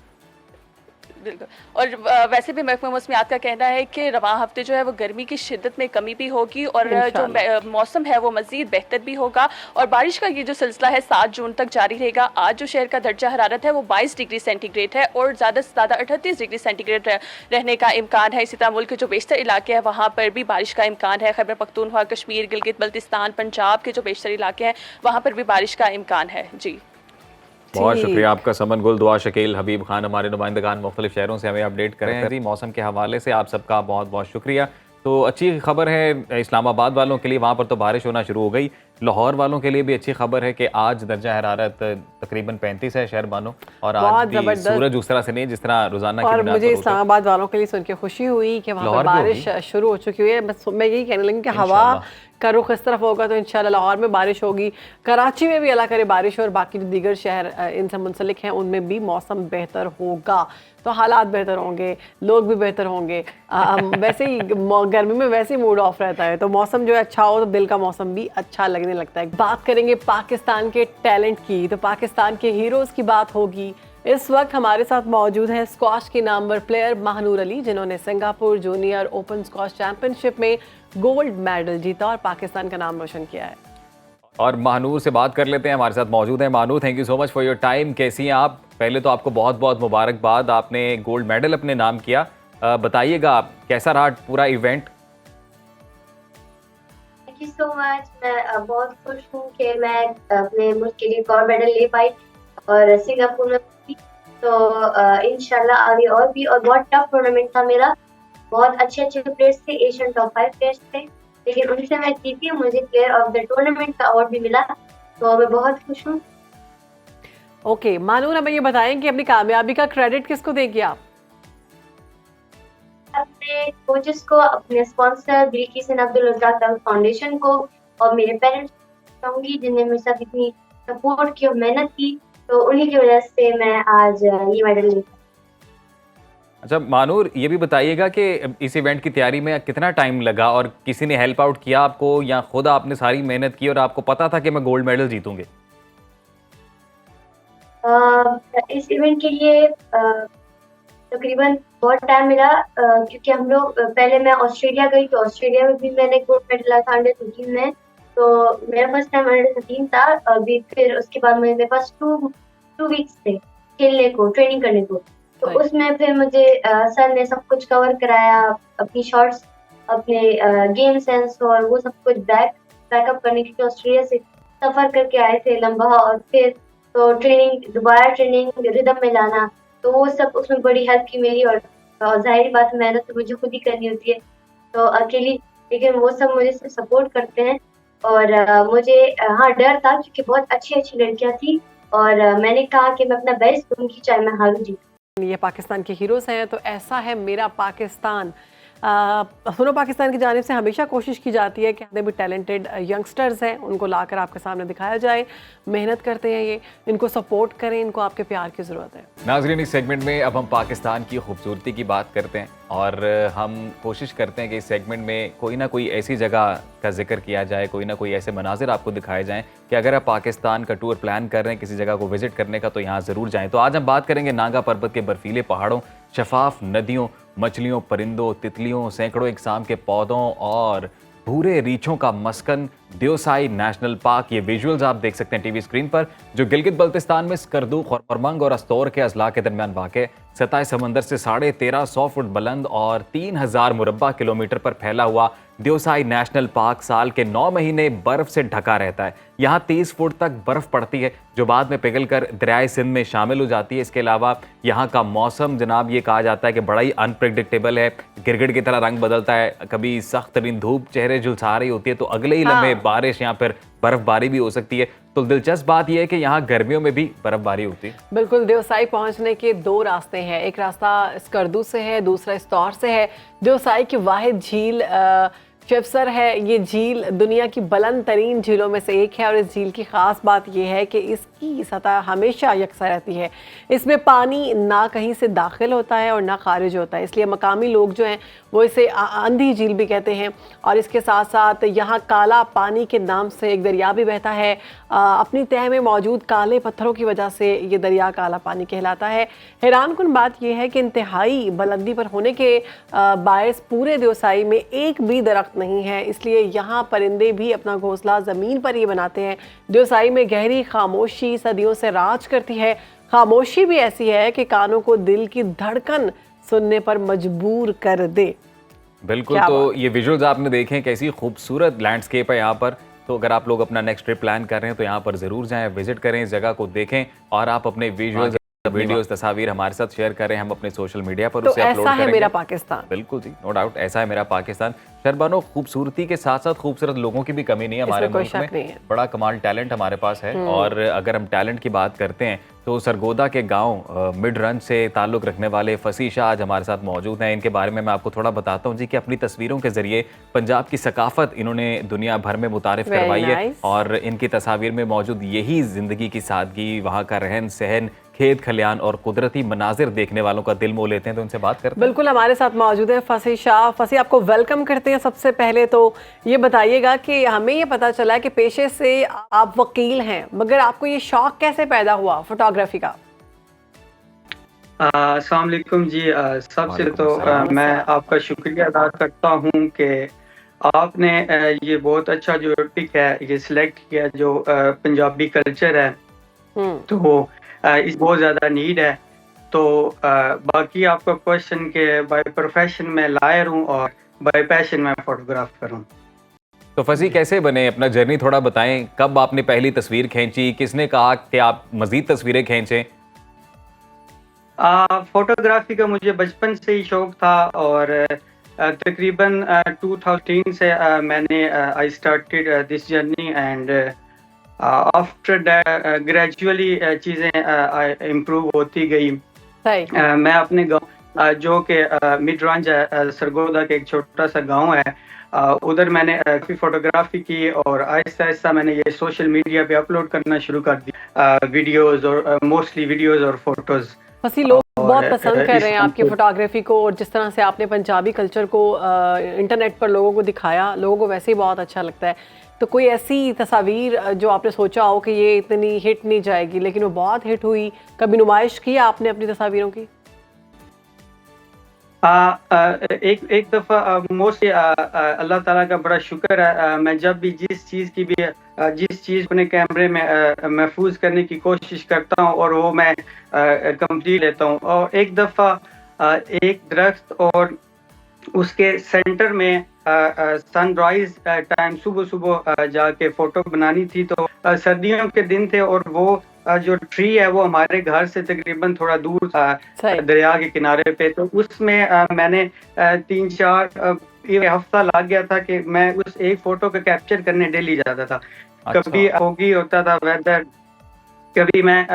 बिल्कुल। और वैसे भी महकमा मौसमियात का कहना है कि रवां हफ्ते जो है वो गर्मी की शिद्दत में कमी भी होगी और जो मौसम है वो मज़ीद बेहतर भी होगा। और बारिश का ये जो सिलसिला है 7 जून तक जारी रहेगा। आज जो शहर का दर्जा हरारत है वो 22 डिग्री सेंटीग्रेड है और ज़्यादा से ज़्यादा 38 डिग्री सेंटीग्रेड रहने का इम्कान है। इसी तरह मुल्क के जो बेशतर इलाके हैं वहाँ पर भी बारिश का इम्कान है। खैबर पख्तूनख्वा, कश्मीर, गिलगित बल्तिस्तान, पंजाब के जो बेशतर इलाके हैं वहाँ पर भी बारिश का इम्कान है। जी बहुत शुक्रिया आपका समन गुल, दुआ शकील, हबीब खान, हमारे नुमाइंदगान मुख्तलिफ शहरों से हमें अपडेट कर रहे हैं जी मौसम के हवाले से। आप सबका बहुत बहुत शुक्रिया। तो अच्छी खबर है इस्लामाबाद वालों के लिए, वहाँ पर तो बारिश होना शुरू हो गई। लाहौर वालों के लिए भी अच्छी खबर है कि आज दर्जा हरारत तकरीबन 35 है शहर बानो, और आज भी सूरज उस तरह से नहीं जिस तरह रोजाना और मुझे इस्लामाबाद वालों के लिए सुन के खुशी हुई कि वहाँ पर बारिश शुरू हो चुकी है। बस मैं यही कहने लगी कि हवा का रुख इस तरफ होगा तो इंशाल्लाह लाहौर में बारिश होगी, कराची में भी अल्लाह करे बारिश, और बाकी जो दीगर शहर इनसे मुंसलिक हैं उनमें भी मौसम बेहतर होगा, तो हालात बेहतर होंगे, लोग भी बेहतर होंगे। वैसे ही गर्मी में वैसे ही मूड ऑफ रहता है, तो मौसम जो है अच्छा हो तो दिल का मौसम भी अच्छा लगने लगता है। बात करेंगे पाकिस्तान के टैलेंट की, तो पाकिस्तान के हीरोज़ की बात होगी। इस वक्त हमारे साथ मौजूद हैं स्क्वाश के नामवर प्लेयर महानूर अली, जिन्होंने Singapore junior open squash championship में गोल्ड मेडल जीता और पाकिस्तान का नाम रोशन किया है। और महानूर से बात कर लेते हैं, हमारे साथ मौजूद हैं। Mahnoor, thank you so much for your time. कैसी हैं आप? पहले तो आपको बहुत बहुत मुबारकबाद, आपने गोल्ड मेडल अपने नाम किया। बताइएगा कैसा रहा पूरा event? Thank you so much. मैं बहुत खुश हूँ कि मैं अपने मुल्क के लिए गोल्ड मेडल ले पाई और सिंगापुर में भी। तो इंशाल्लाह आगे और भी, और बहुत टफ टूर्नामेंट था मेरा, बहुत अच्छे अच्छे प्लेयर्स थे, एशियन टॉप 5 प्लेयर्स थे, लेकिन उनसे मैं जीती, मुझे प्लेयर ऑफ द टूर्नामेंट का अवार्ड भी मिला, तो मैं बहुत खुश हूँ। ओके मानूर, हमें ये बताएं कि अपनी कामयाबी का क्रेडिट किसको देंगे आप? अपने कोचेस को, अपने स्पॉन्सर बिल्किस अब्दुल रज़ाक फाउंडेशन को, और मेरे पेरेंट्स कहूँगी जिन्होंने मेरे साथ इतनी सपोर्ट की और मेहनत की, तो उन्हीं की वजह से मैं आज ये मेडल ले। अच्छा मानूर, ये भी बताइएगा कि इस इवेंट की तैयारी में कितना टाइम लगा, और किसी ने हेल्प आउट किया आपको या खुद आपने सारी मेहनत की और आपको पता था कि मैं गोल्ड मेडल जीतूंगी? इस इवेंट के लिए तकरीबन बहुत टाइम मिला, क्योंकि हम लोग पहले मैं ऑस्ट्रेलिया गई, तो ऑस्ट्रेलिया में भी मैंने गोल्ड मेडल लाया था अंडर 13 में, तो मेरा फर्स्ट टाइम अंडर 13 था। अभी फिर उसके बाद मेरे पास 2 वीक्स थे खेलने को, ट्रेनिंग करने को, तो उसमें फिर मुझे सर ने सब कुछ कवर कराया, अपनी शॉट्स, अपने गेम सेंस और वो सब कुछ बैकअप करने, क्योंकि ऑस्ट्रेलिया से सफ़र करके आए थे लंबा, और फिर तो ट्रेनिंग, दोबारा ट्रेनिंग रिदम में लाना, तो वो सब उसमें बड़ी हेल्प की मेरी। और जाहिर बात मेहनत तो मुझे खुद ही करनी होती है, तो अकेली, लेकिन वो सब मुझे सपोर्ट करते हैं। और मुझे हाँ डर था, क्योंकि बहुत अच्छी अच्छी लड़कियाँ थी, और मैंने कहा कि मैं अपना बेस्ट दूंगी चाहे मैं हारूं जीतूं। ये पाकिस्तान के हीरोज़ हैं, तो ऐसा है मेरा पाकिस्तान। सुनो पाकिस्तान की जानिब से हमेशा कोशिश की जाती है कि जितने भी टैलेंटेड यंगस्टर्स हैं उनको लाकर आपके सामने दिखाया जाए। मेहनत करते हैं ये, इनको सपोर्ट करें, इनको आपके प्यार की ज़रूरत है। नाज़रीन, इस सेगमेंट में अब हम पाकिस्तान की खूबसूरती की बात करते हैं, और हम कोशिश करते हैं कि इस सेगमेंट में कोई ना कोई ऐसी जगह का जिक्र किया जाए, कोई ना कोई ऐसे मनाजिर आपको दिखाए जाएँ कि अगर आप पाकिस्तान का टूर प्लान कर रहे हैं किसी जगह को विज़िट करने का, तो यहाँ ज़रूर जाएँ। तो आज हम बात करेंगे नागा पर्वत के बर्फीले पहाड़ों, शफाफ नदियों, मछलियों, परिंदों, तितलियों, सैकड़ों इकसाम के पौधों और भूरे रीछों का मस्कन देओसाई नेशनल पार्क। ये विजुअल्स आप देख सकते हैं टीवी स्क्रीन पर, जो गिलगित बल्तिस्तान में स्कर्दू, खरमंग और अस्तौर के अजला के दरमियान वाक़, सतह समंदर से 1350 फुट बुलंद और 3000 मुरब्बा किलोमीटर पर फैला हुआ देओसाई नेशनल पार्क साल के 9 महीने बर्फ से ढका रहता है। यहाँ 30 फुट तक बर्फ पड़ती है, जो बाद में पिघलकर दरियाए सिंध में शामिल हो जाती है। इसके अलावा यहाँ का मौसम जनाब ये कहा जाता है कि बड़ा ही अनप्रेडिक्टेबल है, गिरगिट की तरह रंग बदलता है। कभी सख्त तरीन धूप चेहरे झुलसा रही होती है, तो अगले ही लम्हे बारिश या फिर बर्फबारी भी हो सकती है। तो दिलचस्प बात यह है कि यहाँ गर्मियों में भी बर्फबारी होती है। बिल्कुल, देओसाई पहुँचने के 2 रास्ते हैं, एक रास्ता स्कर्दू से है, दूसरा इस्तौर से है। देओसाई की वाहिद झील शेफसर है। ये झील दुनिया की बुलंद तरीन झीलों में से एक है, और इस झील की ख़ास बात यह है कि इसकी सतह हमेशा यकसा रहती है। इसमें पानी ना कहीं से दाखिल होता है और ना खारिज होता है, इसलिए मकामी लोग जो हैं वो इसे अंधी झील भी कहते हैं। और इसके साथ साथ यहाँ काला पानी के नाम से एक दरिया भी बहता है। अपनी तह में मौजूद काले पत्थरों की वजह से ये दरिया काला पानी कहलाता है। हैरानकुन बात यह है कि इंतहाई बुलंदी पर होने के बायस पूरे देओसाई में एक भी दरख्त नहीं है, इसलिए यहाँ परिंदे भी अपना घोंसला ज़मीन पर ही बनाते हैं। देओसाई में गहरी खामोशी सदियों से राज करती है। खामोशी भी ऐसी है कि कानों को दिल की धड़कन सुनने पर मजबूर कर दे। बिल्कुल, तो ये विजुअल्स आपने देखे, कैसी खूबसूरत लैंडस्केप है यहाँ पर। तो तो अगर आप लोग अपना नेक्स्ट ट्रिप प्लान कर रहे हैं तो यहाँ पर ज़रूर जाएं, विजिट करें, इस जगह को देखें और आप अपने विजुअल्स, वीडियोस, तस्वीर हमारे साथ शेयर करें, हम अपने सोशल मीडिया पर तो उसे अपलोड ऐसा करेंगे। है मेरा पाकिस्तान। बिल्कुल जी, नो डाउट, ऐसा है मेरा पाकिस्तान। शहरबानो, खूबसूरती के साथ साथ खूबसूरत लोगों की भी कमी नहीं है हमारे इसमें कोई मुल्क शक में। नहीं है। बड़ा कमाल टैलेंट हमारे पास है। और अगर हम टैलेंट की बात करते हैं तो सरगोदा के गांव मिड रन से ताल्लुक़ रखने वाले फसी शाह आज हमारे साथ मौजूद हैं। इनके बारे में मैं आपको थोड़ा बताता हूँ जी कि अपनी तस्वीरों के ज़रिए पंजाब की सकाफ़त इन्होंने दुनिया भर में मुतारिफ Very करवाई है। nice. और इनकी तस्वीर में मौजूद यही ज़िंदगी की सादगी, वहाँ का रहन सहन, खेत खलियान और कुदरती मनाजिर देखने वालों का दिल मोह लेते हैं। तो उनसे बात करते हैं। बिल्कुल, हमारे साथ मौजूद है फसी शाह। फसी, आपको वेलकम करते हैं। सबसे पहले तो ये बताइएगा कि हमें ये पता चला है कि पेशे से आप वकील हैं, मगर आपको ये शौक कैसे पैदा हुआ फोटोग्राफी का? अस्सलाम वालेकुम जी। सबसे तो मैं आपका शुक्रिया अदा करता हूँ कि आपने ये बहुत अच्छा जो टॉपिक है ये सिलेक्ट किया, जो पंजाबी कल्चर है, तो इस बहुत ज़्यादा नीड है। तो बाकी आपका क्वेश्चन के बाय प्रोफेशन में लायर हूँ और बाय पैशन में फोटोग्राफर हूँ। तो फसी कैसे बने, अपना जर्नी थोड़ा बताएं। कब आपने पहली तस्वीर खींची, किसने कहा कि आप मजीद तस्वीरें खींचें? फोटोग्राफी का मुझे बचपन से ही शौक था और तकरीबन 2013 से मैंने I started this journey and after that gradually चीज़ें इम्प्रूव होती गई। मैं अपने गाँव जो कि मिडरंज सरगोदा के एक छोटा सा गांव है, उधर मैंने फोटोग्राफी की और आहिस्ता आहिस्ता मैंने ये सोशल मीडिया पे अपलोड करना शुरू कर दिया, वीडियोस और मोस्टली वीडियोस और फोटोज़। फसी, लोग बहुत पसंद कर रहे हैं आपकी फोटोग्राफी को, और जिस तरह से आपने पंजाबी कल्चर को इंटरनेट पर लोगों को दिखाया, लोगों को वैसे ही बहुत अच्छा लगता है। तो कोई ऐसी तस्वीर जो आपने सोचा हो कि ये इतनी हिट नहीं जाएगी लेकिन वो बहुत हिट हुई, कभी नुमाइश की आपने अपनी तस्वीरों की? एक दफ़ा मोस्टली अल्लाह ताला का बड़ा शुक्र है, मैं जब भी जिस चीज़ अपने कैमरे में महफूज करने की कोशिश करता हूँ और वो मैं कंप्लीट लेता हूँ। और एक दफ़ा एक दरख्त और उसके सेंटर में सनराइज टाइम सुबह जाके फ़ोटो बनानी थी। तो सर्दियों के दिन थे और वो जो ट्री है वो हमारे घर से तकरीबन थोड़ा दूर दरिया के किनारे पे, तो उसमें मैंने 3-4 हफ्ता लग गया था कि मैं उस एक फ़ोटो को कैप्चर करने डेली जाता था। कभी फोगी होता था वेदर, कभी मैं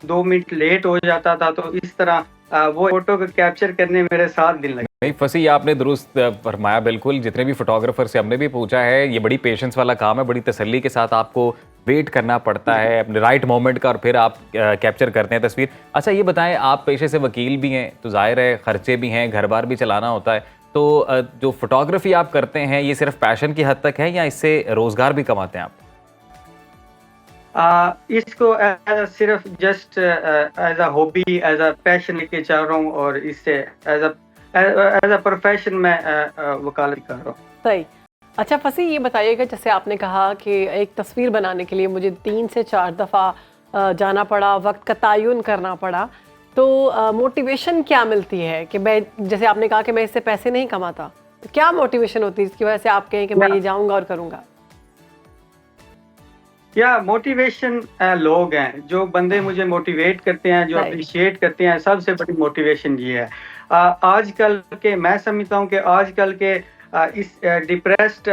2 मिनट लेट हो जाता था, तो इस तरह वो फोटो को कैप्चर करने मेरे 7 दिन लगे। नहीं फसी, आपने दुरुस्त फरमाया बिल्कुल। जितने भी फोटोग्राफर से हमने भी पूछा है, ये बड़ी पेशेंस वाला काम है, बड़ी तसल्ली के साथ आपको वेट करना पड़ता है अपने राइट मोमेंट का और फिर आप कैप्चर करते हैं तस्वीर। अच्छा ये बताएं, आप पेशे से वकील भी हैं तो जाहिर है खर्चे भी हैं, घर बार भी चलाना होता है, तो जो फोटोग्राफी आप करते हैं ये सिर्फ पैशन की हद तक है या इससे रोजगार भी कमाते हैं आप? इसको सिर्फ just as a hobby, as a passion लेके चल रहा हूँ और इससे एज अ प्रोफेशन में वकालत कर रहा हूँ। सही। अच्छा फसी, ये बताइएगा, जैसे आपने कहा कि एक तस्वीर बनाने के लिए मुझे 3 से 4 दफ़ा जाना पड़ा, वक्त का तयन करना पड़ा, तो मोटिवेशन क्या मिलती है कि मैं, जैसे आपने कहा कि मैं इससे पैसे नहीं कमाता, तो क्या मोटिवेशन होती है इसकी वजह से आप कहें कि मैं ये जाऊँगा और करूँगा? या मोटिवेशन लोग हैं, जो बंदे मुझे मोटिवेट करते हैं, जो अप्रिशिएट करते हैं, सबसे बड़ी मोटिवेशन ये है। आजकल के, मैं समझता हूँ कि आजकल के इस डिप्रेस्ड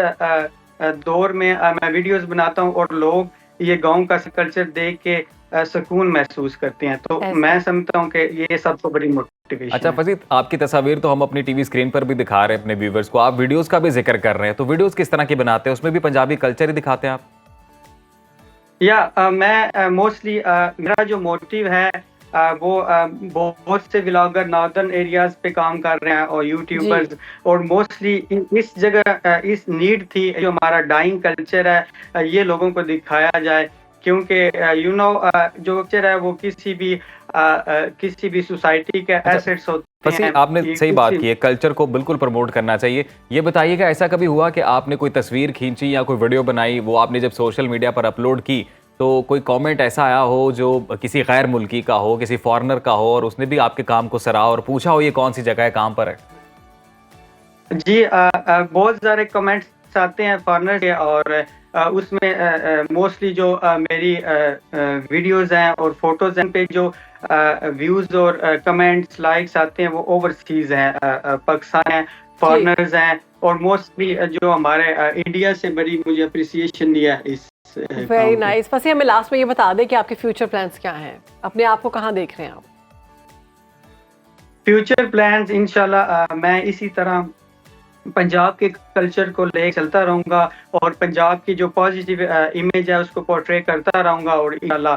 दौर में मैं वीडियोस बनाता हूँ और लोग ये गांव का कल्चर देख के सुकून महसूस करते हैं, तो मैं समझता हूँ कि ये सबसे बड़ी मोटिवेशन। अच्छा फसी, आपकी तस्वीर तो हम अपनी टीवी स्क्रीन पर भी दिखा रहे हैं अपने व्यूवर्स को, आप वीडियोस का भी जिक्र कर रहे हैं, तो वीडियोस किस तरह की बनाते हैं? उसमें भी पंजाबी कल्चर ही दिखाते हैं आप? मैं मोस्टली मेरा जो मोटिव है वो बहुत से व्लॉगर नॉर्दर्न एरियाज पे काम कर रहे हैं और यूट्यूबर्स, और मोस्टली इस जगह इस नीड थी जो हमारा डाइंग कल्चर है ये लोगों को दिखाया जाए, क्योंकि जो कल्चर है वो किसी भी सोसाइटी के एसेट्स होते हैं। आपने सही बात की है, कल्चर को बिल्कुल प्रमोट करना चाहिए। ये बताइएगा, ऐसा कभी हुआ कि आपने कोई तस्वीर खींची या कोई वीडियो बनाई, वो आपने जब सोशल मीडिया पर अपलोड की तो कोई कमेंट ऐसा आया हो जो किसी गैर मुल्की का हो, किसी फॉरेनर का हो, और उसने भी आपके काम को सराहा और पूछा हो ये कौन सी जगह है, कहाँ पर है? जी बहुत सारे कमेंट्स व्लॉग्स आते हैं फॉरेनर के, और उसमें मोस्टली जो मेरी वीडियोस हैं और फोटोज हैं पे जो व्यूज और कमेंट्स लाइक्स आते हैं वो ओवरसीज हैं, पाकिस्तान हैं, फॉरेनर्स हैं, और मोस्टली जो हमारे इंडिया से बड़ी मुझे अप्रिसिएशन दिया इस वेरी नाइस। बस हमें लास्ट में ये बता दें कि आपके फ्यूचर प्लान्स क्या हैं, अपने आप को कहाँ देख रहे हैं आप? फ्यूचर प्लान्स इंशाल्लाह मैं इसी तरह पंजाब के कल्चर को ले चलता रहूंगा और पंजाब की जो पॉजिटिव इमेज है उसको पोर्ट्रे करता रहूंगा, और इंशाल्लाह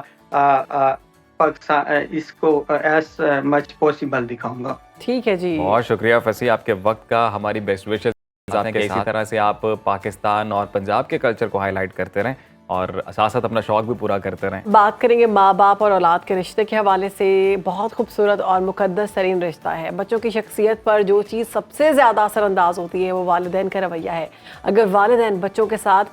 पाकिस्तान इसको एज मच पॉसिबल दिखाऊंगा। ठीक है जी, बहुत शुक्रिया फसी आपके वक्त का, हमारी बेस्ट विशेस कि इसी तरह से आप पाकिस्तान और पंजाब के कल्चर को हाईलाइट करते रहें और साथ साथ अपना शौक भी पूरा करते रहें। बात करेंगे माँ बाप और औलाद के रिश्ते के हवाले से। बहुत खूबसूरत और मुकद्दस तरीन रिश्ता है। बच्चों की शख्सियत पर जो चीज़ सबसे ज़्यादा असरअंदाज होती है वो वालिदैन का रवैया है। अगर वालिदैन बच्चों के साथ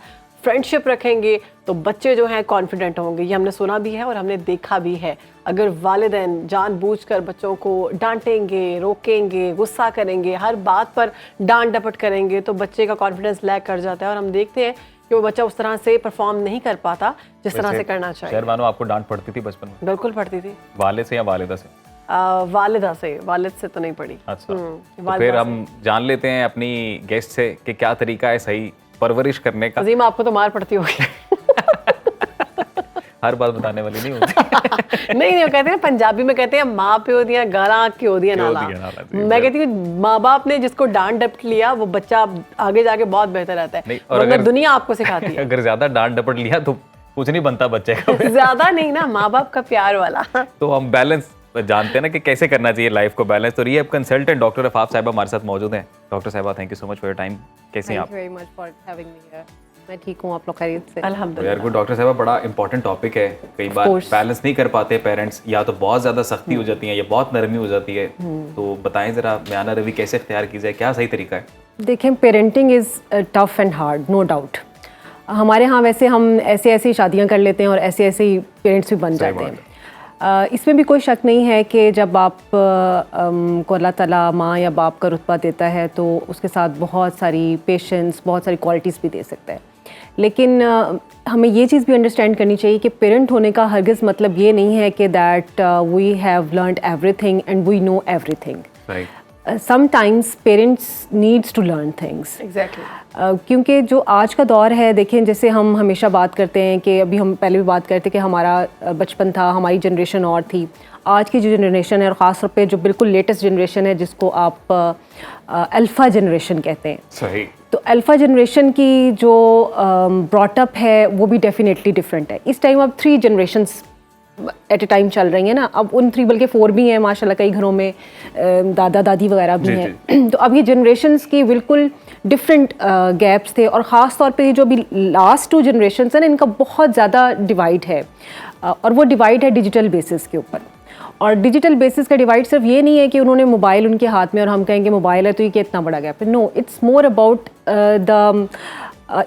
फ्रेंडशिप रखेंगे तो बच्चे जो हैं कॉन्फिडेंट होंगे। ये हमने सुना भी है और हमने देखा भी है। अगर वालिदैन जानबूझकर बच्चों को डांटेंगे, रोकेंगे, गुस्सा करेंगे, हर बात पर डांट डपट करेंगे तो बच्चे का कॉन्फिडेंस लैग कर जाता है और हम देखते हैं कि वो बच्चा उस तरह से परफॉर्म नहीं कर पाता जिस तरह से करना चाहिए। शहरबानो, आपको डांट पड़ती थी बचपन में? बिल्कुल पड़ती थी। वालिद से या वालिदा से? वालिदा से, वालिद से तो नहीं पड़ी। अच्छा, तो फिर हम जान लेते हैं अपनी गेस्ट से कि क्या तरीका है सही परवरिश करने का। अजीम, आपको तो मार पड़ती होगी। हर बात बताने वाली नहीं होती। नहीं, वो कहते हैं पंजाबी में कहते हैं माँ प्यो दिया गाला क्यों दिया नाला। मैं कहती हूँ माँ बाप ने जिसको डांट डपट लिया वो बच्चा आगे जाके बहुत बेहतर रहता है। और अगर दुनिया आपको सिखाती है अगर ज्यादा डांट डपट लिया तो कुछ नहीं बनता बच्चे का। ज्यादा नहीं ना, माँ बाप का प्यार वाला। तो हम बैलेंस जानते हैं ना कि कैसे करना चाहिए लाइफ को बैलेंस। तो रिहैब कंसल्टेंट डॉक्टर अफाफ साहिबा हमारे साथ मौजूद हैं। डॉक्टर साहिबा, thank you so much for your time. कैसे हैं आप? Thank you very much for having me here. मैं ठीक हूँ, आप लोग खैरियत से? अल्हम्दुलिल्लाह। यार गुड। डॉक्टर साहिबा, बड़ा इंपॉर्टेंट टॉपिक है। कई बार बैलेंस नहीं कर पाते पेरेंट्स, या तो बहुत ज़्यादा सख्ती हो जाती है या बहुत नरमी हो जाती है। तो बताएं ज़रा म्याना रवि कैसे इख्तियार की जाए, क्या सही तरीका है? देखें, parenting is tough and hard, no doubt. हमारे यहाँ वैसे हम ऐसी शादियाँ कर लेते हैं और ऐसे ही पेरेंट्स भी बन जाते हैं। इसमें भी कोई शक नहीं है कि जब आप को अल्लाह ताला माँ या बाप का रुतबा देता है तो उसके साथ बहुत सारी पेशेंस, बहुत सारी क्वालिटीज़ भी दे सकता है। लेकिन हमें ये चीज़ भी अंडरस्टैंड करनी चाहिए कि पेरेंट होने का हरगिज़ मतलब ये नहीं है कि that we have learned everything and we know everything. Sometimes parents needs to learn things. Exactly. क्योंकि जो आज का दौर है, देखें, जैसे हम हमेशा बात करते हैं कि अभी हम पहले भी बात करते कि हमारा बचपन था, हमारी जनरेशन और थी। आज की जो जनरेशन है और ख़ास तौर पे जो बिल्कुल लेटेस्ट जनरेशन है जिसको आप अल्फ़ा जनरेशन कहते हैं। सही। तो अल्फ़ा जनरेशन की जो ब्रॉटअप है वो भी डेफिनेटली डिफरेंट है। इस टाइम अब 3 जनरेशन्स एट ए टाइम चल रही हैं ना। अब उन 3 बल्कि 4 भी हैं माशाल्लाह, कई घरों में दादा दादी वगैरह भी हैं। तो अब ये जनरेशन्स की बिल्कुल डिफरेंट गैप्स थे और ख़ास तौर पे जो अभी लास्ट 2 जनरेशन्स हैं ना, इनका बहुत ज़्यादा डिवाइड है। और वो डिवाइड है डिजिटल बेसिस के ऊपर। और डिजिटल बेसिस का डिवाइड सिर्फ ये नहीं है कि उन्होंने मोबाइल उनके हाथ में और हम कहेंगे मोबाइल है तो ये क्या इतना बड़ा गैप है। No, it's more about the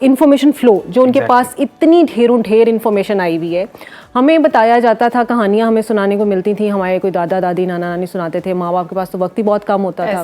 information flow. जो उनके पास इतनी ढेर इंफॉर्मेशन आई हुई है। हमें बताया जाता था, कहानियाँ हमें सुनाने को मिलती थी, हमारे कोई दादा दादी नाना नानी सुनाते थे। माँ बाप के पास तो वक्त ही बहुत कम होता था।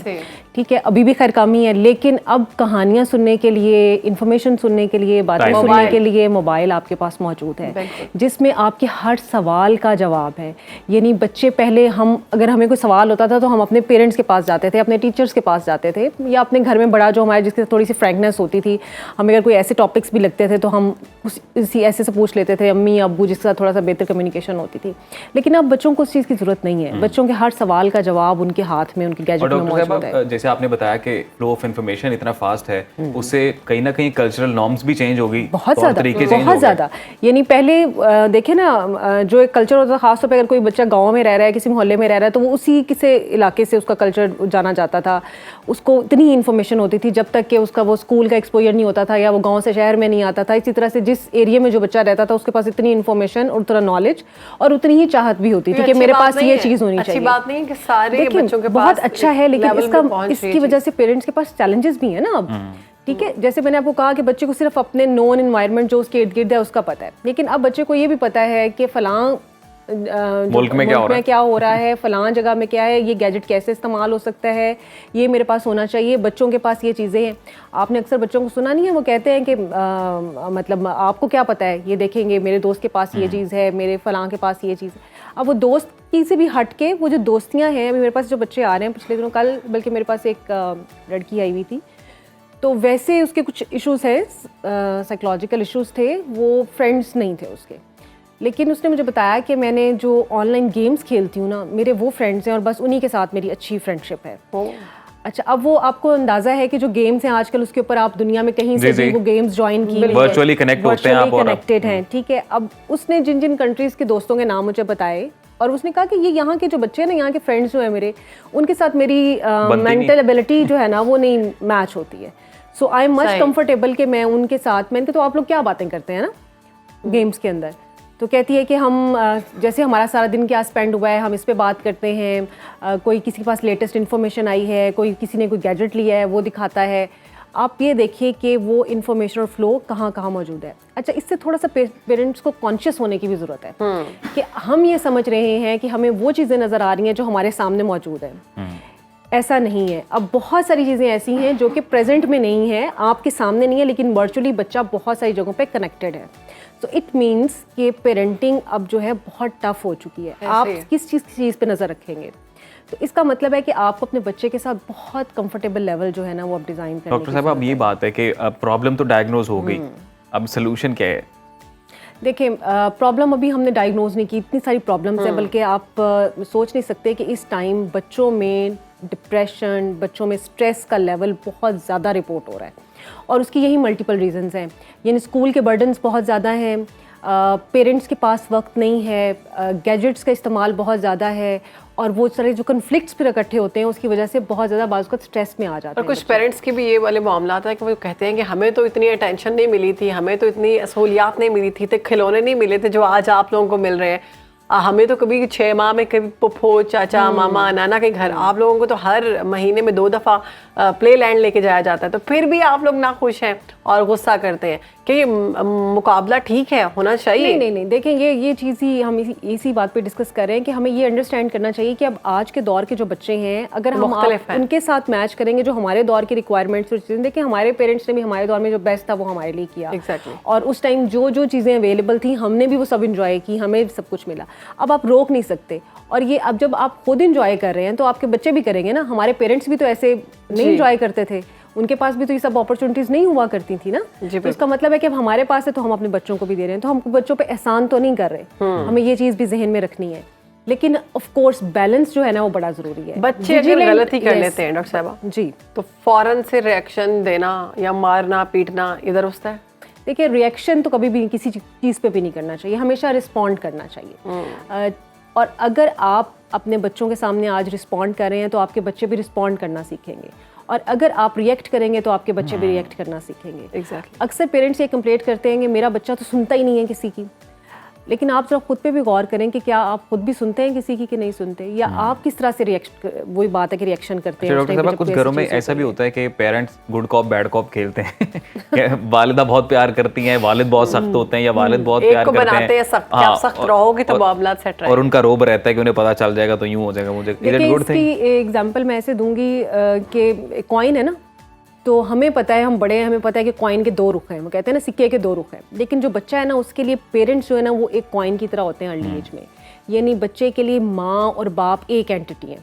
ठीक है, अभी भी खैर कम ही है, लेकिन अब कहानियाँ सुनने के लिए, इन्फॉर्मेशन सुनने के लिए, बातें सुनने के लिए मोबाइल आपके पास मौजूद है जिसमें आपके हर सवाल का जवाब है। यानी बच्चे पहले, हम अगर हमें कोई सवाल होता था तो हम अपने पेरेंट्स के पास जाते थे, अपने टीचर्स के पास जाते थे, या अपने घर में बड़ा जो हमारे जिसके थोड़ी सी फ्रैंकनेस होती थी, हमें अगर कोई ऐसे टॉपिक्स भी लगते थे तो हम उसी ऐसे से पूछ लेते थे, अम्मी अब्बू जिसके साथ थोड़ा सा बेहतर कम्युनिकेशन होती थी। लेकिन अब बच्चों को उस चीज़ की ज़रूरत नहीं है। बच्चों के हर सवाल का जवाब उनके हाथ में, उनके गैजेट में मौजूद है। जैसे आपने बताया कि फ्लो ऑफ इन्फॉर्मेशन इतना फास्ट है, उससे कहीं ना कहीं कल्चरल नॉर्म्स भी चेंज हो गई, बहुत ज़्यादा। यानी पहले देखे ना, जो एक कल्चर होता था, खासतौर पर अगर कोई बच्चा गाँव में रह रहा है, किसी मोहल्ले में रह रहा है, तो वो उसी किसी इलाके से उसका कल्चर जाना जाता था। उसको इतनी इन्फॉर्मेशन होती थी जब तक कि उसका वो स्कूल का एक्सपोजर नहीं होता था या वो गाँव से शहर में नहीं आता था। इसी तरह से जिस एरिया में जो बच्चा रहता था उसके पास इतनी इन्फॉर्मेशन और उतना नॉलेज और उतनी ही चाहत भी होती थी कि मेरे पास ये चीज़ होनी चाहिए। अच्छी बात नहीं है कि सारे बच्चों के पास बहुत अच्छा है, लेकिन इसकी वजह से पेरेंट्स के पास चैलेंजेस भी हैं ना अब। ठीक है, जैसे मैंने आपको कहा कि बच्चे को सिर्फ अपने नोन एनवायरनमेंट जो उसके इर्द गिर्द है उसका पता है, लेकिन अब बच्चे को ये भी पता है कि फलां मुल्क में क्या हो रहा है, फलां जगह में क्या है, ये गैजेट कैसे इस्तेमाल हो सकता है, ये मेरे पास होना चाहिए। बच्चों के पास ये चीज़ें हैं। आपने अक्सर बच्चों को सुना नहीं है, वो कहते हैं कि मतलब आपको क्या पता है, ये देखेंगे मेरे दोस्त के पास ये चीज़ है, मेरे फलां के पास ये चीज़ है। अब वो दोस्त की से भी हट के वो जो दोस्तियाँ हैं, अभी मेरे पास जो बच्चे आ रहे हैं पिछले दिनों, कल बल्कि मेरे पास एक लड़की आई हुई थी, तो वैसे उसके कुछ इश्यूज़ है, साइकोलॉजिकल इश्यूज़ थे, वो फ्रेंड्स नहीं थे उसके, लेकिन उसने मुझे बताया कि मैंने जो ऑनलाइन गेम्स खेलती हूँ ना, मेरे वो फ्रेंड्स हैं और बस उन्हीं के साथ मेरी अच्छी फ्रेंडशिप है। अच्छा, अब वो आपको अंदाज़ा है कि जो गेम्स हैं आजकल, उसके ऊपर आप दुनिया में कहीं से भी वो गेम्स ज्वाइन की, वर्चुअली कनेक्ट होते हैं, आप कनेक्टेड हैं, ठीक है। अब उसने जिन जिन कंट्रीज़ के दोस्तों के नाम मुझे बताए और उसने कहा कि ये यहाँ के जो बच्चे हैं ना, यहाँ के फ्रेंड्स जो है मेरे, उनके साथ मेरी मेंटल एबिलिटी जो है ना वो नहीं मैच होती है। सो आई एम मच कंफर्टेबल कि मैं उनके साथ, मैंने कहा तो आप लोग क्या बातें करते हैं ना गेम्स के अंदर, तो कहती है कि हम जैसे हमारा सारा दिन क्या स्पेंड हुआ है, हम इस पे बात करते हैं, कोई किसी के पास लेटेस्ट इन्फॉर्मेशन आई है, कोई किसी ने कोई गैजेट लिया है वो दिखाता है। आप ये देखिए कि वो इन्फॉर्मेशन और फ्लो कहाँ कहाँ मौजूद है। अच्छा, इससे थोड़ा सा पेरेंट्स को कॉन्शियस होने की भी ज़रूरत है कि हम ये समझ रहे हैं कि हमें वो चीज़ें नज़र आ रही हैं जो हमारे सामने मौजूद है। ऐसा नहीं है। अब बहुत सारी चीज़ें ऐसी हैं जो कि प्रेजेंट में नहीं है, आपके सामने नहीं है, लेकिन वर्चुअली बच्चा बहुत सारी जगहों पे कनेक्टेड है। तो इट मीन्स कि पेरेंटिंग अब जो है बहुत टफ हो चुकी है। आप किस चीज़ पे नज़र रखेंगे, तो इसका मतलब है कि आपको अपने बच्चे के साथ बहुत कंफर्टेबल लेवल जो है ना वो आप डिज़ाइन करें। डॉक्टर साहब, अब ये बात है कि प्रॉब्लम तो डायग्नोज हो गई, अब सोल्यूशन क्या है? देखिए, प्रॉब्लम अभी हमने डायग्नोज नहीं की, इतनी सारी प्रॉब्लम्स हैं, बल्कि आप सोच नहीं सकते कि इस टाइम बच्चों में डिप्रेशन, बच्चों में स्ट्रेस का लेवल बहुत ज़्यादा रिपोर्ट हो रहा है और उसकी यही मल्टीपल रीजंस हैं। यानी स्कूल के बर्डन्स बहुत ज़्यादा हैं, पेरेंट्स के पास वक्त नहीं है, गैजेट्स का इस्तेमाल बहुत ज़्यादा है और वो सारे जो कन्फ्लिक्ट्स फिर इकट्ठे होते हैं उसकी वजह से बहुत ज़्यादा बाज़ को स्ट्रेस में आ जाते हैं। और कुछ पेरेंट्स की भी ये वाले मामला है कि वो कहते हैं कि हमें तो इतनी अटेंशन नहीं मिली थी, हमें तो इतनी सहूलियात नहीं मिली थी, तो खिलौने नहीं मिले थे जो आज आप लोगों को मिल रहे हैं। हमें तो कभी 6 माह में कभी पुप्पो, चाचा, मामा, नाना के घर, आप लोगों को तो हर महीने में 2 दफ़ा प्ले लैंड लेके जाया जाता है, तो फिर भी आप लोग नाखुश हैं और गुस्सा करते हैं कि ये मुकाबला ठीक है, होना चाहिए। नहीं, देखें, ये चीज़ ही हम इसी बात पे डिस्कस कर रहे हैं कि हमें ये अंडरस्टैंड करना चाहिए कि अब आज के दौर के जो बच्चे हैं, अगर हम उनके साथ मैच करेंगे जो हमारे दौर की रिक्वायरमेंट्स, देखिए हमारे पेरेंट्स ने भी हमारे दौर में जो बेस्ट था वो हमारे लिए किया। Exactly. और उस टाइम जो चीज़ें अवेलेबल थी हमने भी वो सब इंजॉय की, हमें सब कुछ मिला। अब आप रोक नहीं सकते, और ये अब जब आप खुद इंजॉय कर रहे हैं तो आपके बच्चे भी करेंगे ना। हमारे पेरेंट्स भी तो ऐसे नहीं इंजॉय करते थे, उनके पास भी तो ये सब अपॉर्चुनिटीज़ नहीं हुआ करती थी ना। तो इसका मतलब है कि अब हमारे पास है तो हम अपने बच्चों को भी दे रहे हैं, तो हम बच्चों पे एहसान तो नहीं कर रहे। हमें ये चीज़ भी जहन में रखनी है, लेकिन ऑफ कोर्स बैलेंस जो है ना वो बड़ा ज़रूरी है। बच्चे अगर गलती कर लेते हैं डॉक्टर साहबा जी, तो फौरन से रिएक्शन देना या मारना पीटना इधर उधर है। देखिए, रिएक्शन तो कभी भी किसी चीज़ पे भी नहीं करना चाहिए, हमेशा रिस्पॉन्ड करना चाहिए। और अगर आप अपने बच्चों के सामने आज रिस्पॉन्ड कर रहे हैं तो आपके बच्चे भी रिस्पॉन्ड करना सीखेंगे, और अगर आप रिएक्ट करेंगे तो आपके बच्चे भी रिएक्ट करना सीखेंगे। Exactly. अक्सर पेरेंट्स ये कंप्लेंट करते हैं कि मेरा बच्चा तो सुनता ही नहीं है किसी की, लेकिन आप जरा खुद पे भी गौर करें कि क्या आप खुद भी सुनते हैं किसी की कि नहीं सुनते, या आप किस तरह से वही बात है कि रिएक्शन करते हैं। डॉक्टर साहब, कुछ घरों में ऐसा भी होता है कि parents good cop bad cop खेलते हैं वालिदा बहुत प्यार करती हैं, वालिद बहुत सख्त होते हैं, या वालिद बहुत प्यार करते हैं, सख्त रहोगे तो मामला सेट रहेगा, और उनका रोब रहता है कि उन्हें पता चल जाएगा तो यूं हो जाएगा। मुझे इसकी एग्जांपल मैं ऐसे दूंगी कि कॉइन है ना, तो हमें पता है, हम बड़े हैं, हमें पता है कि कॉइन के 2 रुख हैं, वो कहते हैं ना सिक्के के 2 रुख हैं, लेकिन जो बच्चा है ना उसके लिए पेरेंट्स जो है ना वो एक कॉइन की तरह होते हैं अर्ली एज में। यानी बच्चे के लिए माँ और बाप एक एंटिटी है।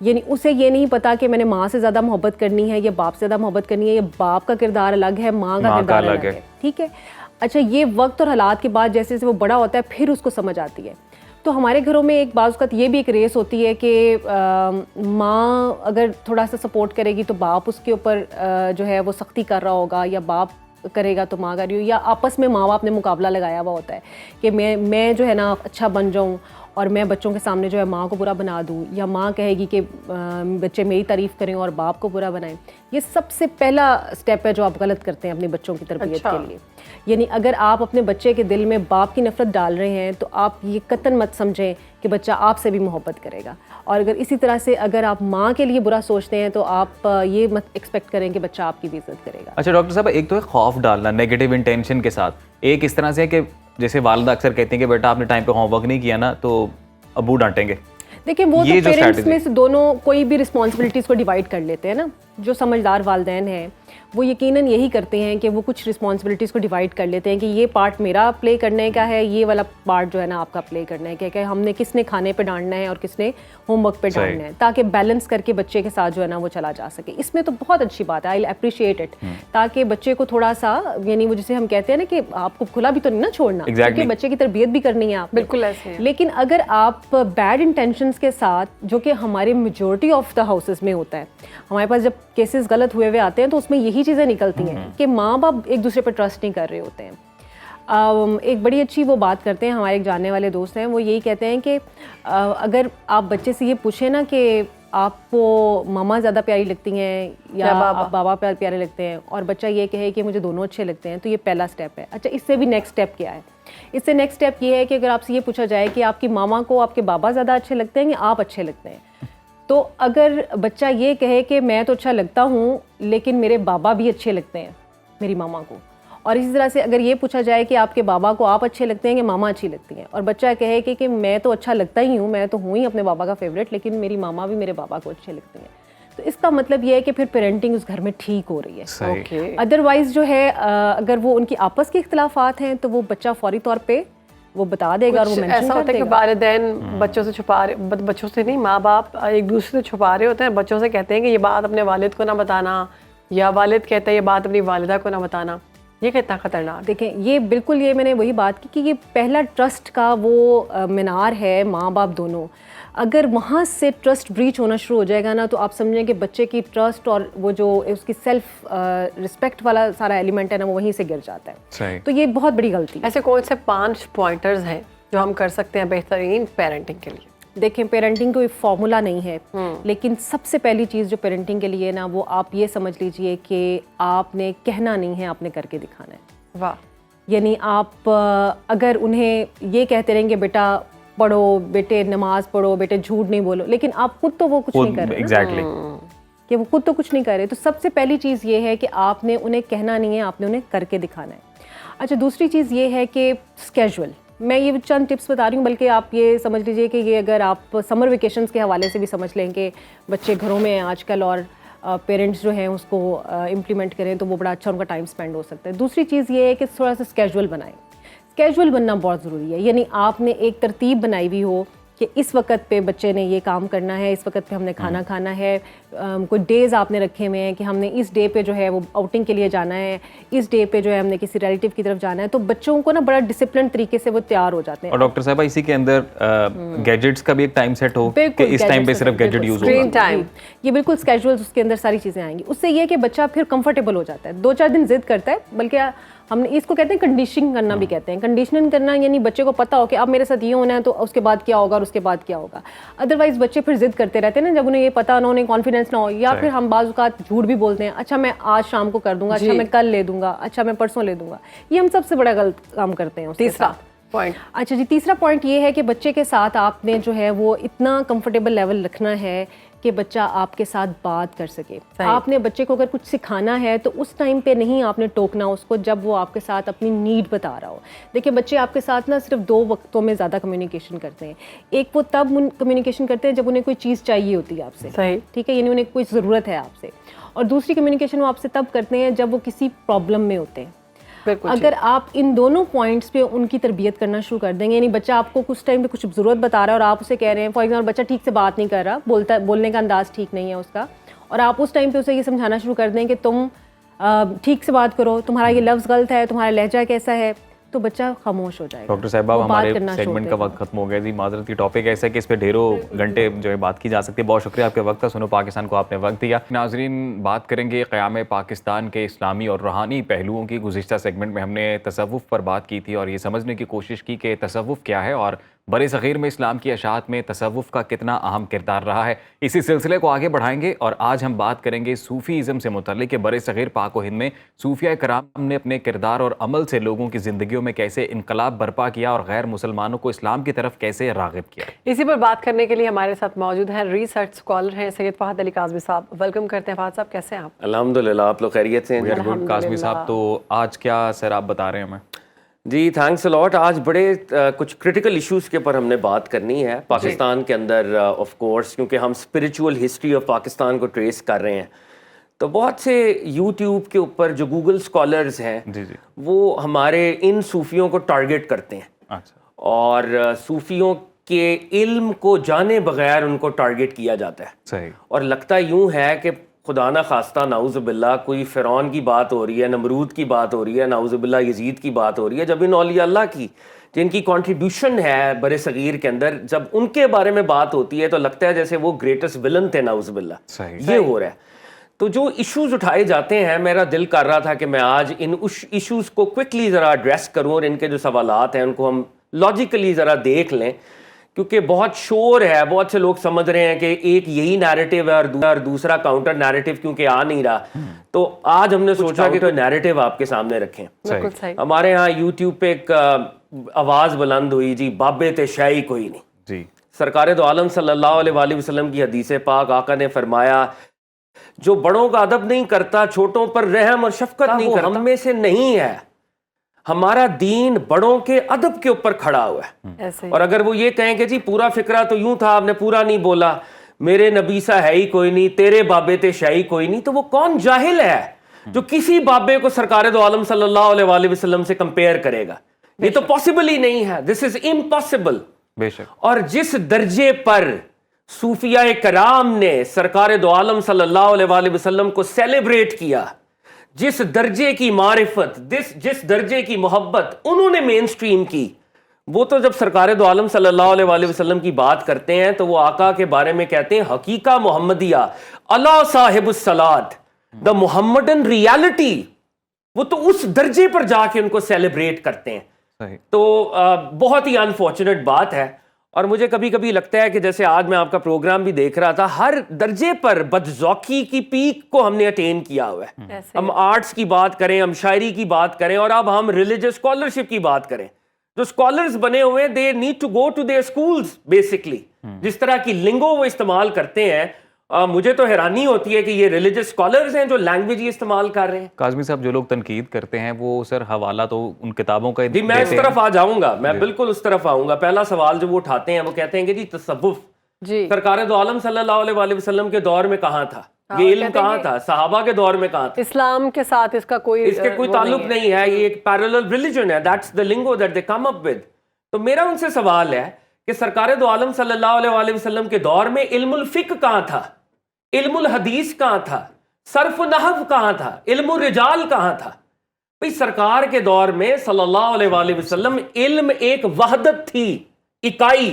यानी उसे ये नहीं पता कि मैंने माँ से ज़्यादा मोहब्बत करनी है या बाप से ज़्यादा मोहब्बत करनी है, या बाप का किरदार अलग है, माँ का किरदार अलग है, ठीक है। अच्छा, ये वक्त और हालात के बाद जैसे जैसे वो बड़ा होता है फिर उसको समझ आती है। तो हमारे घरों में एक बाज़ का ये भी एक रेस होती है कि माँ अगर थोड़ा सा सपोर्ट करेगी तो बाप उसके ऊपर जो है वो सख्ती कर रहा होगा, या बाप करेगा तो माँ कर रही हो, या आपस में माँ बाप ने मुकाबला लगाया हुआ होता है कि मैं जो है ना अच्छा बन जाऊँ और मैं बच्चों के सामने जो है माँ को बुरा बना दूँ, या माँ कहेगी कि बच्चे मेरी तारीफ़ करें और बाप को बुरा बनाएं। ये सबसे पहला स्टेप है जो आप गलत करते हैं अपने बच्चों की तरबियत के लिए। यानी अगर आप अपने बच्चे के दिल में बाप की नफ़रत डाल रहे हैं तो आप ये कतन मत समझें कि बच्चा आपसे भी मोहब्बत करेगा, और अगर इसी तरह से अगर आप माँ के लिए बुरा सोचते हैं तो आप ये मत एक्सपेक्ट करें कि बच्चा आपकी भी इज्जत करेगा। अच्छा डॉक्टर साहब, एक तो है खौफ डालना नेगेटिव इंटेंशन के साथ, एक इस तरह से है कि जैसे वालिदा अक्सर कहती हैं कि बेटा आपने टाइम पे होमवर्क नहीं किया ना तो अब्बू डांटेंगे। देखिए वो ये तो जो पेरेंट्स strategy- में से दोनों कोई भी रिस्पॉन्सिबिलिटीज़ को डिवाइड कर लेते हैं ना। जो समझदार वालिदैन हैं वो यकीनन यही करते हैं कि वो कुछ रिस्पॉन्सिबिलिटीज़ को डिवाइड कर लेते हैं कि ये पार्ट मेरा प्ले करने का है, ये वाला पार्ट जो है ना आपका प्ले करना है, कि हमने किसने खाने पे डांटना है और किसने होमवर्क पे सही। डांटना है, ताकि बैलेंस करके बच्चे के साथ जो है ना वो चला जा सके। इसमें तो बहुत अच्छी बात है, आई अप्रिशिएट इट, ताकि बच्चे को थोड़ा सा, यानी वो जिसे हम कहते हैं ना कि आपको खुला भी तो नहीं ना छोड़ना, Exactly. क्योंकि बच्चे की तरबियत भी करनी है आपने। बिल्कुल ऐसे है। लेकिन अगर आप बैड इंटेंशंस के साथ, जो कि हमारे मेजॉरिटी ऑफ द हाउसेस में होता है, हमारे पास जब केसेस गलत हुए आते हैं तो उसमें यही चीज़ें निकलती हैं कि माँ बाप एक दूसरे पर ट्रस्ट नहीं कर रहे होते हैं। एक बड़ी अच्छी वो बात करते हैं, हमारे एक जानने वाले दोस्त हैं, वो यही कहते हैं कि अगर आप बच्चे से ये पूछें ना कि आपको मामा ज़्यादा प्यारी लगती हैं या बाबा प्यारे लगते हैं, और बच्चा ये कहे कि मुझे दोनों अच्छे लगते हैं, तो ये पहला स्टेप है। अच्छा, इससे भी नेक्स्ट स्टेप क्या है? इससे नेक्स्ट स्टेप ये है कि अगर आपसे ये पूछा जाए कि आपकी मामा को आपके बाबा ज़्यादा अच्छे लगते हैं या आप अच्छे लगते हैं, तो अगर बच्चा ये कहे कि मैं तो अच्छा लगता हूँ लेकिन मेरे बाबा भी अच्छे लगते हैं मेरी मामा को, और इसी तरह से अगर ये पूछा जाए कि आपके बाबा को आप अच्छे लगते हैं कि मामा अच्छी लगती हैं, और बच्चा कहे कि मैं तो अच्छा लगता ही हूँ, मैं तो हूँ ही अपने बाबा का फेवरेट, लेकिन मेरी मामा भी मेरे बाबा को अच्छे लगती हैं, तो इसका मतलब ये है कि फिर पेरेंटिंग उस घर में ठीक हो रही है। ओके। अदरवाइज़ जो है अगर वो उनकी आपस के इख्तलाफात हैं तो वो बच्चा फौरी तौर पे वो बता देगा और वो मेंशन ऐसा कर होता है कि देगा। वालिदैन बच्चों से छुपा रहे, बच्चों से नहीं, माँ बाप एक दूसरे से छुपा रहे होते हैं, बच्चों से कहते हैं कि ये बात अपने वालिद को ना बताना, या वालिद कहता है ये बात अपनी वालिदा को ना बताना। ये कितना खतरनाक। देखें, ये बिल्कुल, ये मैंने वही बात की कि ये पहला ट्रस्ट का वो मीनार है, माँ बाप दोनों। अगर वहाँ से ट्रस्ट ब्रीच होना शुरू हो जाएगा ना, तो आप समझें कि बच्चे की ट्रस्ट और वो जो उसकी सेल्फ रिस्पेक्ट वाला सारा एलिमेंट है ना, वो वहीं से गिर जाता है। सही। तो ये बहुत बड़ी गलती है। ऐसे कौन से 5 पॉइंटर्स हैं जो हम कर सकते हैं बेहतरीन पेरेंटिंग के लिए? देखें, पेरेंटिंग कोई फॉर्मूला नहीं है, लेकिन सबसे पहली चीज़ जो पेरेंटिंग के लिए ना, वो आप ये समझ लीजिए कि आपने कहना नहीं है, आपने करके दिखाना है। वाह। यानी आप अगर उन्हें ये कहते रहेंगे बेटा पढ़ो, बेटे नमाज पढ़ो, बेटे झूठ नहीं बोलो, लेकिन आप खुद तो वो कुछ नहीं कर रहे ना। एग्जैक्टली। कि वो खुद तो कुछ नहीं कर रहे, तो सबसे पहली चीज़ ये है कि आपने उन्हें कहना नहीं है, आपने उन्हें करके दिखाना है। अच्छा, दूसरी चीज़ ये है कि स्केजुअल, मैं ये चंद टिप्स बता रही हूँ, बल्कि आप ये समझ लीजिए कि ये अगर आप समर वेकेशंस के हवाले से भी समझ लें कि बच्चे घरों में हैं आजकल और पेरेंट्स जो हैं उसको इम्प्लीमेंट करें, तो वो बड़ा अच्छा उनका टाइम स्पेंड हो सकता है। दूसरी चीज़ ये है कि थोड़ा सा स्केजुअल बनाएं। स्केजुअल बनना बहुत ज़रूरी है, यानी आपने एक तरतीब बनाई हुई हो कि इस वक्त पे बच्चे ने ये काम करना है, इस वक्त पे हमने खाना खाना है, कोई डेज़ आपने रखे हुए हैं कि हमने इस डे पे जो है वो आउटिंग के लिए जाना है, इस डे पे जो है हमने किसी रिलेटिव की तरफ जाना है, तो बच्चों को ना बड़ा डिसिप्लिन तरीके से वो तैयार हो जाते हैं। और डॉक्टर साहब इसी के अंदर गैजेट्स का भी एक टाइम सेट हो कि इस टाइम पे सिर्फ गैजेट यूज स्क्रीन होगा। टाइम, ये बिल्कुल स्केजुअल, उसके अंदर सारी चीज़ें आएंगी। उससे ये कि बच्चा फिर कंफर्टेबल हो जाता है, 2-4 दिन जिद करता है, बल्कि हमने इसको कहते हैं कंडीशनिंग करना भी कहते हैं। कंडीशनिंग करना यानी बच्चे को पता हो कि अब मेरे साथ ये होना है तो उसके बाद क्या होगा और उसके बाद क्या होगा। अदरवाइज बच्चे फिर जिद करते रहते हैं ना, जब उन्हें ये पता ना, उन्हें कॉन्फिडेंस ना हो, या फिर हम बाज़ औक़ात झूठ भी बोलते हैं, अच्छा मैं आज शाम को कर दूंगा, अच्छा मैं कल ले दूंगा, अच्छा मैं परसों ले दूंगा। ये हम सबसे बड़ा गलत काम करते हैं। तीसरा पॉइंट, अच्छा जी, तीसरा पॉइंट ये है कि बच्चे के साथ आपने जो है वो इतना कंफर्टेबल लेवल रखना है कि बच्चा आपके साथ बात कर सके। आपने बच्चे को अगर कुछ सिखाना है तो उस टाइम पे नहीं आपने टोकना उसको जब वो आपके साथ अपनी नीड बता रहा हो। देखिए, बच्चे आपके साथ ना सिर्फ 2 वक्तों में ज़्यादा कम्युनिकेशन करते हैं। एक वो तब कम्युनिकेशन करते हैं जब उन्हें कोई चीज़ चाहिए होती है आपसे, सही, ठीक है, यानी उन्हें कोई ज़रूरत है आपसे। और दूसरी कम्युनिकेशन वो आपसे तब करते हैं जब वो किसी प्रॉब्लम में होते हैं। अगर आप इन दोनों पॉइंट्स पे उनकी तरबियत करना शुरू कर देंगे, यानी बच्चा आपको कुछ टाइम पे कुछ ज़रूरत बता रहा है और आप उसे कह रहे हैं, फॉर एग्जाम्पल बच्चा ठीक से बात नहीं कर रहा, बोलने का अंदाज़ ठीक नहीं है उसका, और आप उस टाइम पे उसे ये समझाना शुरू कर दें कि तुम ठीक से बात करो, तुम्हारा ये लफ्ज़ गलत है, तुम्हारा लहजा कैसा है, तो बच्चा खामोश हो जाएगा। डॉक्टर साहब, हमारे सेगमेंट का वक्त खत्म हो गया जी, माजरत की टॉपिक ऐसा है कि इस पे ढेरों घंटे जो है बात की जा सकती है। बहुत शुक्रिया आपके वक्त का, सुनो पाकिस्तान को आपने वक्त दिया। नाजरीन, बात करेंगे क़याम पाकिस्तान के इस्लामी और रूहानी पहलुओं की। गुज़िश्ता सेगमेंट में हमने तसव्वुफ़ पर बात की थी और ये समझने की कोशिश की कि तसव्वुफ़ क्या है और बरे सग़ीर में इस्लाम की अशात में तसव्वुफ़ का कितना अहम किरदार रहा है। इसी सिलसिले को आगे बढ़ाएंगे और आज हम बात करेंगे सूफ़ीज़म से मुतल्लिक़ कि बरे सग़ीर पाक व हिंद में सूफिया कराम ने अपने किरदार और अमल से लोगों की ज़िंदगियों में कैसे इनकलाब बर्पा किया और गैर मुसलमानों को इस्लाम की तरफ कैसे राग़िब किया। इसी पर बात करने के लिए हमारे साथ मौजूद हैं रिसर्च स्कॉलर हैं सैयद फ़हद अली काज़मी साहब। वेलकम करते हैं फ़हद साहब, कैसे हैं आप? अल्हम्दुलिल्लाह, आप लोग खैरियत से हैं? काज़मी साहब, तो आज क्या सर आप बता रहे हैं हमें? जी थैंक्स अ लॉट। आज बड़े कुछ क्रिटिकल इश्यूज के ऊपर हमने बात करनी है पाकिस्तान के अंदर, ऑफ कोर्स क्योंकि हम स्पिरिचुअल हिस्ट्री ऑफ पाकिस्तान को ट्रेस कर रहे हैं। तो बहुत से यूट्यूब के ऊपर जो गूगल स्कॉलर्स हैं जी जी वो हमारे इन सूफियों को टारगेट करते हैं अच्छा और सूफियों के इल्म को जाने बगैर उनको टारगेट किया जाता है। सही और लगता यूं है कि खुदा ना खास्ता नाउज़ुबिल्लाह कोई फ़िरौन की बात हो रही है, नमरूद की बात हो रही है, नाउज़ुबिल्लाह यजीद की बात हो रही है, जब इन औलिया अल्लाह की जिनकी कंट्रीब्यूशन है बरे सगीर के अंदर, जब उनके बारे में बात होती है तो लगता है जैसे वो ग्रेटेस्ट विलन थे नाउज़ुबिल्लाह। सही ये हो रहा है। तो जो इश्यूज उठाए जाते हैं, मेरा दिल कर रहा था कि मैं आज इन उस इश्यूज को क्विकली ज़रा एड्रेस करूं और इनके जो सवालात हैं उनको हम लॉजिकली ज़रा देख लें, क्योंकि बहुत शोर है, बहुत से लोग समझ रहे हैं कि एक यही नैरेटिव है और दूसरा काउंटर नैरेटिव क्योंकि आ नहीं रहा। तो आज हमने सोचा कि कोई नैरेटिव आपके सामने रखें। बिल्कुल सही। हमारे यहाँ यूट्यूब पे एक आवाज़ बुलंद हुई जी, बाबे ते शाही कोई नहीं। जी सरकार दो आलम सल्लल्लाहु अलैहि वसल्लम की हदीस पाक, आका ने फरमाया जो बड़ों का अदब नहीं करता, छोटों पर रहम और शफकत नहीं करता, हम में से नहीं है। हमारा दीन बड़ों के अदब के ऊपर खड़ा हुआ है। ऐसे और अगर वो ये कहें कि जी पूरा फिक्रा तो यूं था, आपने पूरा नहीं बोला, मेरे नबी सा है ही कोई नहीं, तेरे बाबे ते शाही कोई नहीं, तो वो कौन जाहिल है जो किसी बाबे को सरकार दो आलम सल्लल्लाहु अलैहि वसल्लम से कंपेयर करेगा? ये तो पॉसिबल ही नहीं है, दिस इज इम्पॉसिबल। बेशक। और जिस दर्जे पर सूफिया कराम ने सरकार दो आलम सल्लल्लाहु अलैहि वसल्लम को सेलिब्रेट किया, जिस दर्जे की मारिफत, जिस दर्जे की मोहब्बत उन्होंने मेन स्ट्रीम की, वो तो जब सरकार दो आलम सल्लल्लाहु अलैहि वसल्लम की बात करते हैं तो वो आका के बारे में कहते हैं हकीका मोहम्मदिया अला साहिबुस सलात, द मोहम्मदन रियलिटी। वो तो उस दर्जे पर जाके उनको सेलिब्रेट करते हैं। सही। तो बहुत ही अनफॉर्चुनेट बात है। और मुझे कभी कभी लगता है कि जैसे आज मैं आपका प्रोग्राम भी देख रहा था, हर दर्जे पर बदज़ौकी की पीक को हमने अटेन किया हुआ है। हम आर्ट्स की बात करें, हम शायरी की बात करें, और अब हम रिलीजियस स्कॉलरशिप की बात करें। जो स्कॉलर्स बने हुए they need to go to their schools basically. जिस तरह की लिंगो वो इस्तेमाल करते हैं, मुझे तो हैरानी होती है कि ये रिलीजियस स्कॉलर्स हैं जो लैंग्वेज ही इस्तेमाल कर रहे हैं। काज़मी साहब, जो लोग तनकीद करते हैं वो सर हवाला तो उन किताबों का जी मैं इस तरफ आ जाऊंगा, मैं बिल्कुल उस तरफ आऊंगा। पहला सवाल जो वो उठाते हैं वो कहते हैं कि जी तसव्वुफ जी सरकार दो आलम सल्लल्लाहु अलैहि वसल्लम के दौर में कहाँ था, ये इल्म कहाँ था, सहाबा के दौर में कहाँ था? इस्लाम के साथ इसका कोई ताल्लुक नहीं है। ये एक पैरेलल रिलीजन है, that's the lingo that they come up with. तो मेरा उनसे सवाल है कि सरकार दो आलम सल्लल्लाहु अलैहि वसल्लम के दौर में इल्मुल फिक्र कहाँ था, इल्मुल हदीस कहाँ था, सर्फ नहव कहाँ था, इल्मुल रिजाल कहाँ था? भाई सरकार के दौर में सल्लल्लाहु अलैहि वसल्लम इल्म एक वहदत थी, इकाई।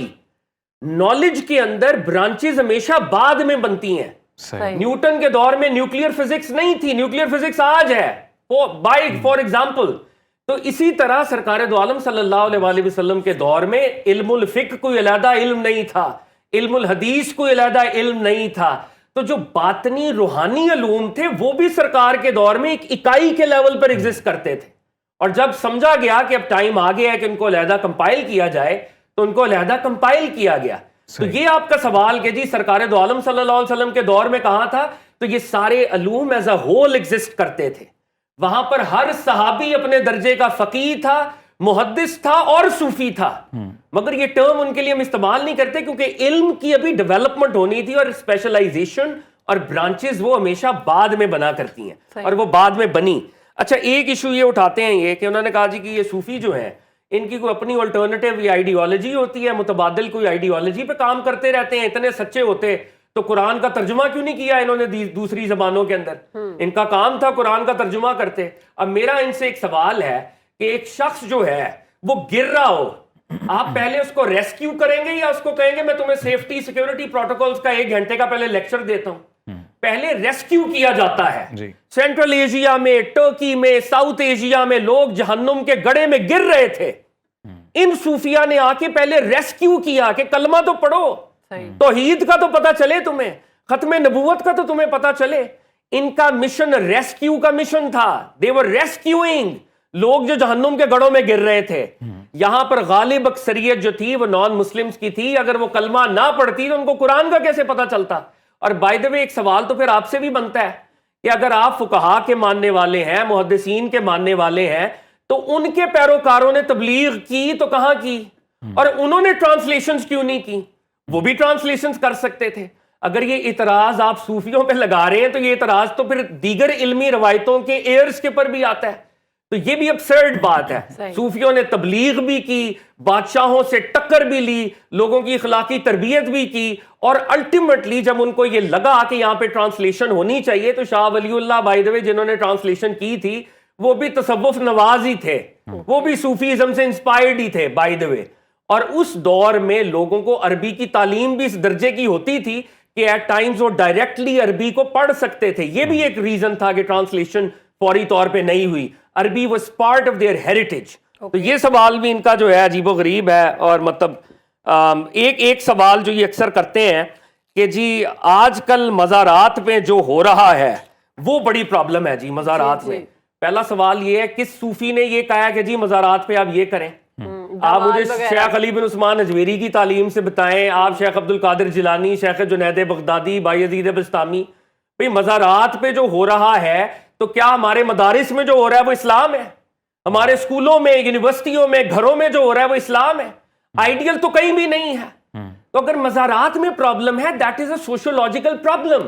नॉलेज के अंदर ब्रांचेस हमेशा बाद में बनती हैं। न्यूटन के दौर में न्यूक्लियर फिजिक्स नहीं थी, न्यूक्लियर फिजिक्स आज है फॉर एग्जाम्पल। तो इसी तरह सरकार दो आलम सल्लल्लाहु अलैहि वसल्लम के दौर में इल्मुल फिक्र कोई अलहदा इल्म नहीं था, इल्मुल हदीस कोई अलहदा इल्म नहीं था। तो जो बातनी रूहानी अलूम थे वो भी सरकार के दौर में एक इकाई के लेवल पर एग्जिस्ट करते थे। और जब समझा गया कि अब टाइम आ गया है कि उनको अलहदा कंपाइल किया जाए तो उनको अलहदा कंपाइल किया गया। तो ये आपका सवाल कि जी सरकार दो आलम सल्लल्लाहु अलैहि वसल्लम के दौर में कहां था, तो ये सारे अलूम एज अ होल एग्जिस्ट करते थे। वहां पर हर सहाबी अपने दर्जे का फकीह था, मुहद्दिस था और सूफी था। मगर ये टर्म उनके लिए हम इस्तेमाल नहीं करते क्योंकि इल्म की अभी डेवलपमेंट होनी थी और स्पेशलाइजेशन और ब्रांचेस वो हमेशा बाद में बना करती हैं और वो बाद में बनी। अच्छा, एक इशू ये उठाते हैं ये कि उन्होंने कहा जी कि ये सूफी जो है इनकी कोई अपनी ऑल्टरनेटिव आइडियोलॉजी होती है, मुतबादिल कोई आइडियोलॉजी पे काम करते रहते हैं। इतने सच्चे होते तो कुरान का तर्जुमा क्यों नहीं किया इन्होंने दूसरी जबानों के अंदर? इनका काम था कुरान का तर्जुमा करते। अब मेरा इनसे एक सवाल है कि एक शख्स जो है वो गिर रहा हो, आप पहले उसको रेस्क्यू करेंगे या उसको कहेंगे मैं तुम्हें सेफ्टी सिक्योरिटी प्रोटोकॉल्स का 1 घंटे का पहले लेक्चर देता हूं? पहले रेस्क्यू किया जाता है। सेंट्रल एशिया में, टर्की में, साउथ एशिया में लोग जहन्नुम के गड्ढे में गिर रहे थे। इन सूफिया ने आके पहले रेस्क्यू किया कि कलमा तो पढ़ो, तौहीद का तो पता चले तुम्हें, खत्म नबूवत का तो तुम्हें पता चले। इनका मिशन रेस्क्यू का मिशन था। दे वर रेस्क्यूइंग लोग जो जहन्नुम के गढ़ों में गिर रहे थे। यहां पर गालिब अक्सरियत जो थी वो नॉन मुस्लिम्स की थी। अगर वो कलमा ना पढ़ती तो उनको कुरान का कैसे पता चलता? और बाय द वे एक सवाल तो फिर आपसे भी बनता है कि अगर आप फुकहा के मानने वाले हैं, मुहद्दिसीन के मानने वाले हैं, तो उनके पैरोकारों ने तबलीग की तो कहां की, और उन्होंने ट्रांसलेशंस क्यों नहीं की? वो भी ट्रांसलेशंस कर सकते थे। अगर ये इतराज आप सूफियों पे लगा रहे हैं तो ये इतराज तो फिर दीगर इल्मी रवायतों के एयर्स के पर भी आता है। तो ये भी absurd बात है। सूफियों ने तबलीग भी की, बादशाहों से टक्कर भी ली, लोगों की इखलाकी तरबियत भी की, और अल्टीमेटली जब उनको ये लगा कि यहाँ पे ट्रांसलेशन होनी चाहिए तो Shah Waliullah by the way जिन्होंने ट्रांसलेशन की थी वो भी तसव्वुफ नवाज ही थे, वो भी सूफीज्म से इंस्पायर्ड ही थे बाय द वे। और उस दौर में लोगों को अरबी की तालीम भी इस दर्जे की होती थी कि एट टाइम्स वो डायरेक्टली अरबी को पढ़ सकते थे। ये भी एक रीजन था कि ट्रांसलेशन फौरी तौर पे नहीं हुई। अरबी was part of their heritage. तो ये सवाल भी इनका जो है अजीबो गरीब है। और मतलब एक सवाल जो ये अक्सर करते हैं कि जी आजकल मज़ारात पे जो हो रहा है वो बड़ी प्रॉब्लम है जी मज़ारात में। पहला सवाल ये है किस सूफी ने ये कहा कि जी मज़ारात पे आप ये करें? आप मुझे शेख अली बिन उस्मान अजमेरी की तालीम से बताएं, आप शेख अब्दुल कादिर जिलानी, शेख जुनैद बगदादी, बायजीद बस्तामी, भाई मज़ारात पे जो हो रहा है तो क्या हमारे मदारिस में जो हो रहा है वो इस्लाम है? हमारे स्कूलों में, यूनिवर्सिटियों में, घरों में जो हो रहा है वो इस्लाम है? आइडियल तो कहीं भी नहीं है। तो अगर मज़ारात में प्रॉब्लम है that is a sociological problem,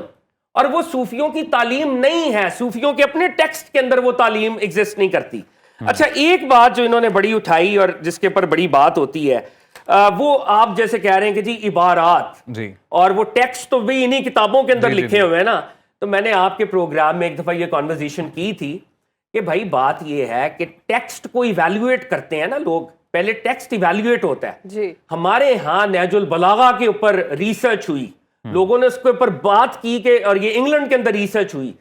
और वो सूफियों की तालीम नहीं है, सूफियों के अपने टेक्स्ट के अंदर वो तालीम एग्जिस्ट नहीं करती। अच्छा, एक बात जो इन्होंने बड़ी उठाई और जिसके ऊपर बड़ी बात होती है वो आप जैसे कह रहे हैं कि जी इबारात जी, और वो टेक्स्ट तो भी इन्हीं किताबों के अंदर लिखे हुए हैं ना। तो मैंने आपके प्रोग्राम में एक दफा ये कॉन्वर्सेशन की थी कि भाई बात ये है कि टेक्स्ट को इवैल्यूएट करते हैं ना लोग, पहले टेक्स्ट इवैल्यूएट होता है जी। हमारे यहाँ नहजुल बलागा के ऊपर रिसर्च हुई, लोगों ने उसके ऊपर बात की कि, और ये इंग्लैंड के अंदर रिसर्च हुई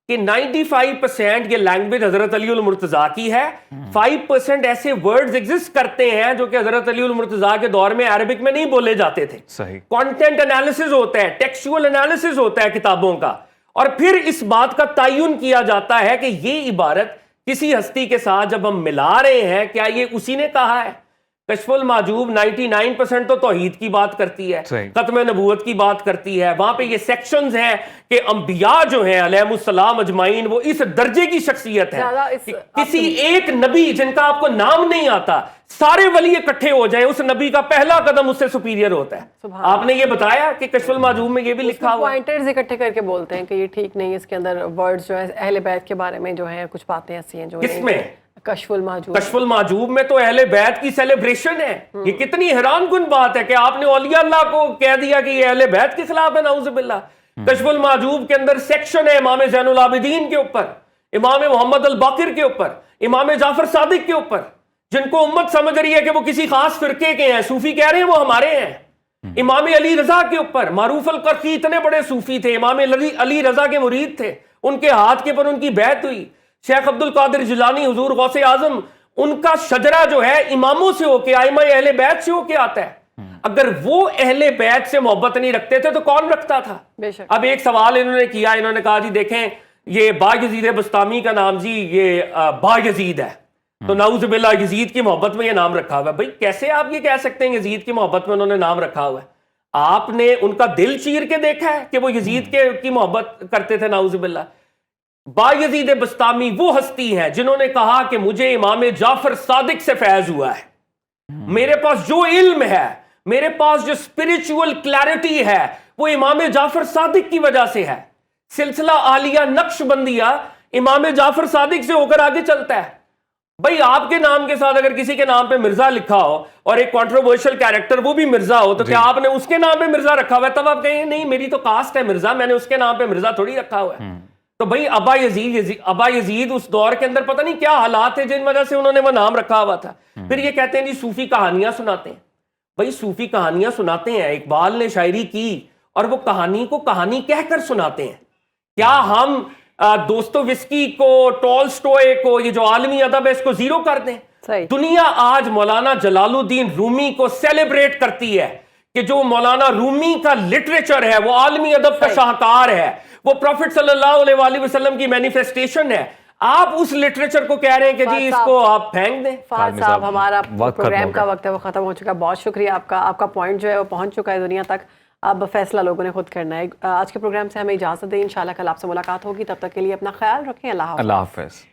कि 95% ये लैंग्वेज हजरत अली उल मुर्तजा की है, 5% ऐसे वर्ड्स एग्जिस्ट करते हैं जो कि हजरत अली उल मुर्तजा के दौर में अरबिक में नहीं बोले जाते थे। सही कंटेंट एनालिसिस होता है, टेक्सचुअल एनालिसिस होता है किताबों का, और फिर इस बात का तयन किया जाता है कि ये इबारत किसी हस्ती के साथ जब हम मिला रहे हैं क्या ये उसी ने कहा है। कश्फुल माजूब 99% तो तौहीद की बात करती है, खत्म नबूवत की बात करती है, वहां पे ये सेक्शंस हैं कि अंबिया जो हैं अलैहिमुस्सलाम अजमाइन वो इस दर्जे की शख्सियत है कि किसी एक नबी जिनका आपको नाम नहीं आता सारे वली इकट्ठे हो जाए उस नबी का पहला कदम उससे सुपीरियर होता है। आपने ये बताया कि कश्फुल माजूब में ये भी लिखा हुआ है, पॉइंटर्स इकट्ठे करके बोलते हैं कि ये ठीक नहीं है, इसके अंदर वर्ड्स जो है अहले बैत के बारे में जो है कुछ बातें ऐसी हैं जो किसमें कश्फुल माजूब, कश्फुल माजूब में तो अहले बैत की सेलिब्रेशन है। ये कितनी हैरान कुन बात है कि आपने औलिया अल्लाह को कह दिया कि ये अहले बैत के खिलाफ है, नाउजुबिल्लाह। कश्फुल माजूब के अंदर सेक्शन है इमाम ज़ैनुल आबिदीन के ऊपर, इमाम मोहम्मद अल बाकिर के ऊपर, इमाम जाफर सादिक के ऊपर, जिनको उम्मत समझ रही है कि वो किसी खास फिरके के हैं, सूफी कह रहे हैं वो हमारे हैं। इमाम अली रजा के ऊपर, मारूफ अल करखी इतने बड़े सूफी थे, इमाम अली रजा के मुरीद थे, उनके हाथ के पर उनकी बैत हुई। शेख अब्दुल कादिर जिलानी हुजूर गौसे आजम, उनका शजरा जो है इमामों से होके आइमा अहले बैत से होके आता है। अगर वो अहले बैत से मोहब्बत नहीं रखते थे तो कौन रखता था? अब एक सवाल इन्होंने किया, इन्होंने कहा जी देखें ये बायजीद बस्तामी का नाम जी ये बायजीद है, तो नाउजुबिल्लाह यजीद की मोहब्बत में ये नाम रखा हुआ है। भाई कैसे आप ये कह सकते हैं यजीद की मोहब्बत में उन्होंने नाम रखा हुआ है? आपने उनका दिल चीर के देखा है कि वो यजीद की मोहब्बत करते थे? नाउजुबिल्लाह। बायजीद बस्तामी वो हस्ती है जिन्होंने कहा कि मुझे इमाम जाफर सादिक से फैज हुआ है, मेरे पास जो इल्म है, मेरे पास जो स्पिरिचुअल क्लैरिटी है वो इमाम जाफर सादिक की वजह से है। सिलसिला आलिया नक्शबंदिया इमाम जाफर सादिक से होकर आगे चलता है। भाई आपके नाम के साथ अगर किसी के नाम पे मिर्जा लिखा हो और एक कंट्रोवर्शियल कैरेक्टर वो भी मिर्जा हो तो क्या आपने उसके नाम पे मिर्जा रखा हुआ है? तब आप कहेंगे नहीं मेरी तो कास्ट है मिर्जा, मैंने उसके नाम पे मिर्जा थोड़ी रखा हुआ है। तो भाई अबा यजीद उस दौर के अंदर पता नहीं क्या हालात थे जिन वजह से उन्होंने वो नाम रखा हुआ था। फिर ये कहते हैं जी सूफी कहानियां सुनाते हैं। भाई सूफी कहानियां सुनाते हैं, इकबाल ने शायरी की और वो कहानी को कहानी कहकर सुनाते हैं। क्या हम दोस्तोविस्की को, टॉलस्टॉय को, ये जो आलमी अदब है इसको जीरो कर दें? दुनिया आज मौलाना जलालुद्दीन रूमी को सेलिब्रेट करती है कि जो मौलाना रूमी का लिटरेचर है वो आलमी अदब का शाहकार है, वो प्रॉफिट सल्लल्लाहु अलैहि वसल्लम की मैनिफेस्टेशन है। आप उस लिटरेचर को कह रहे हैं कि जी इसको आप फेंक दें। फाज साहब हमारा प्रोग्राम का वक्त है वो खत्म हो चुका है। बहुत शुक्रिया आपका, आपका पॉइंट जो है वो पहुंच चुका है दुनिया तक। अब फैसला लोगों ने खुद करना है। आज के प्रोग्राम से हमें इजाजत दें, इंशाल्लाह कल आपसे मुलाकात होगी। तब तक के लिए अपना ख्याल रखें। अल्लाह हाफ़िज़।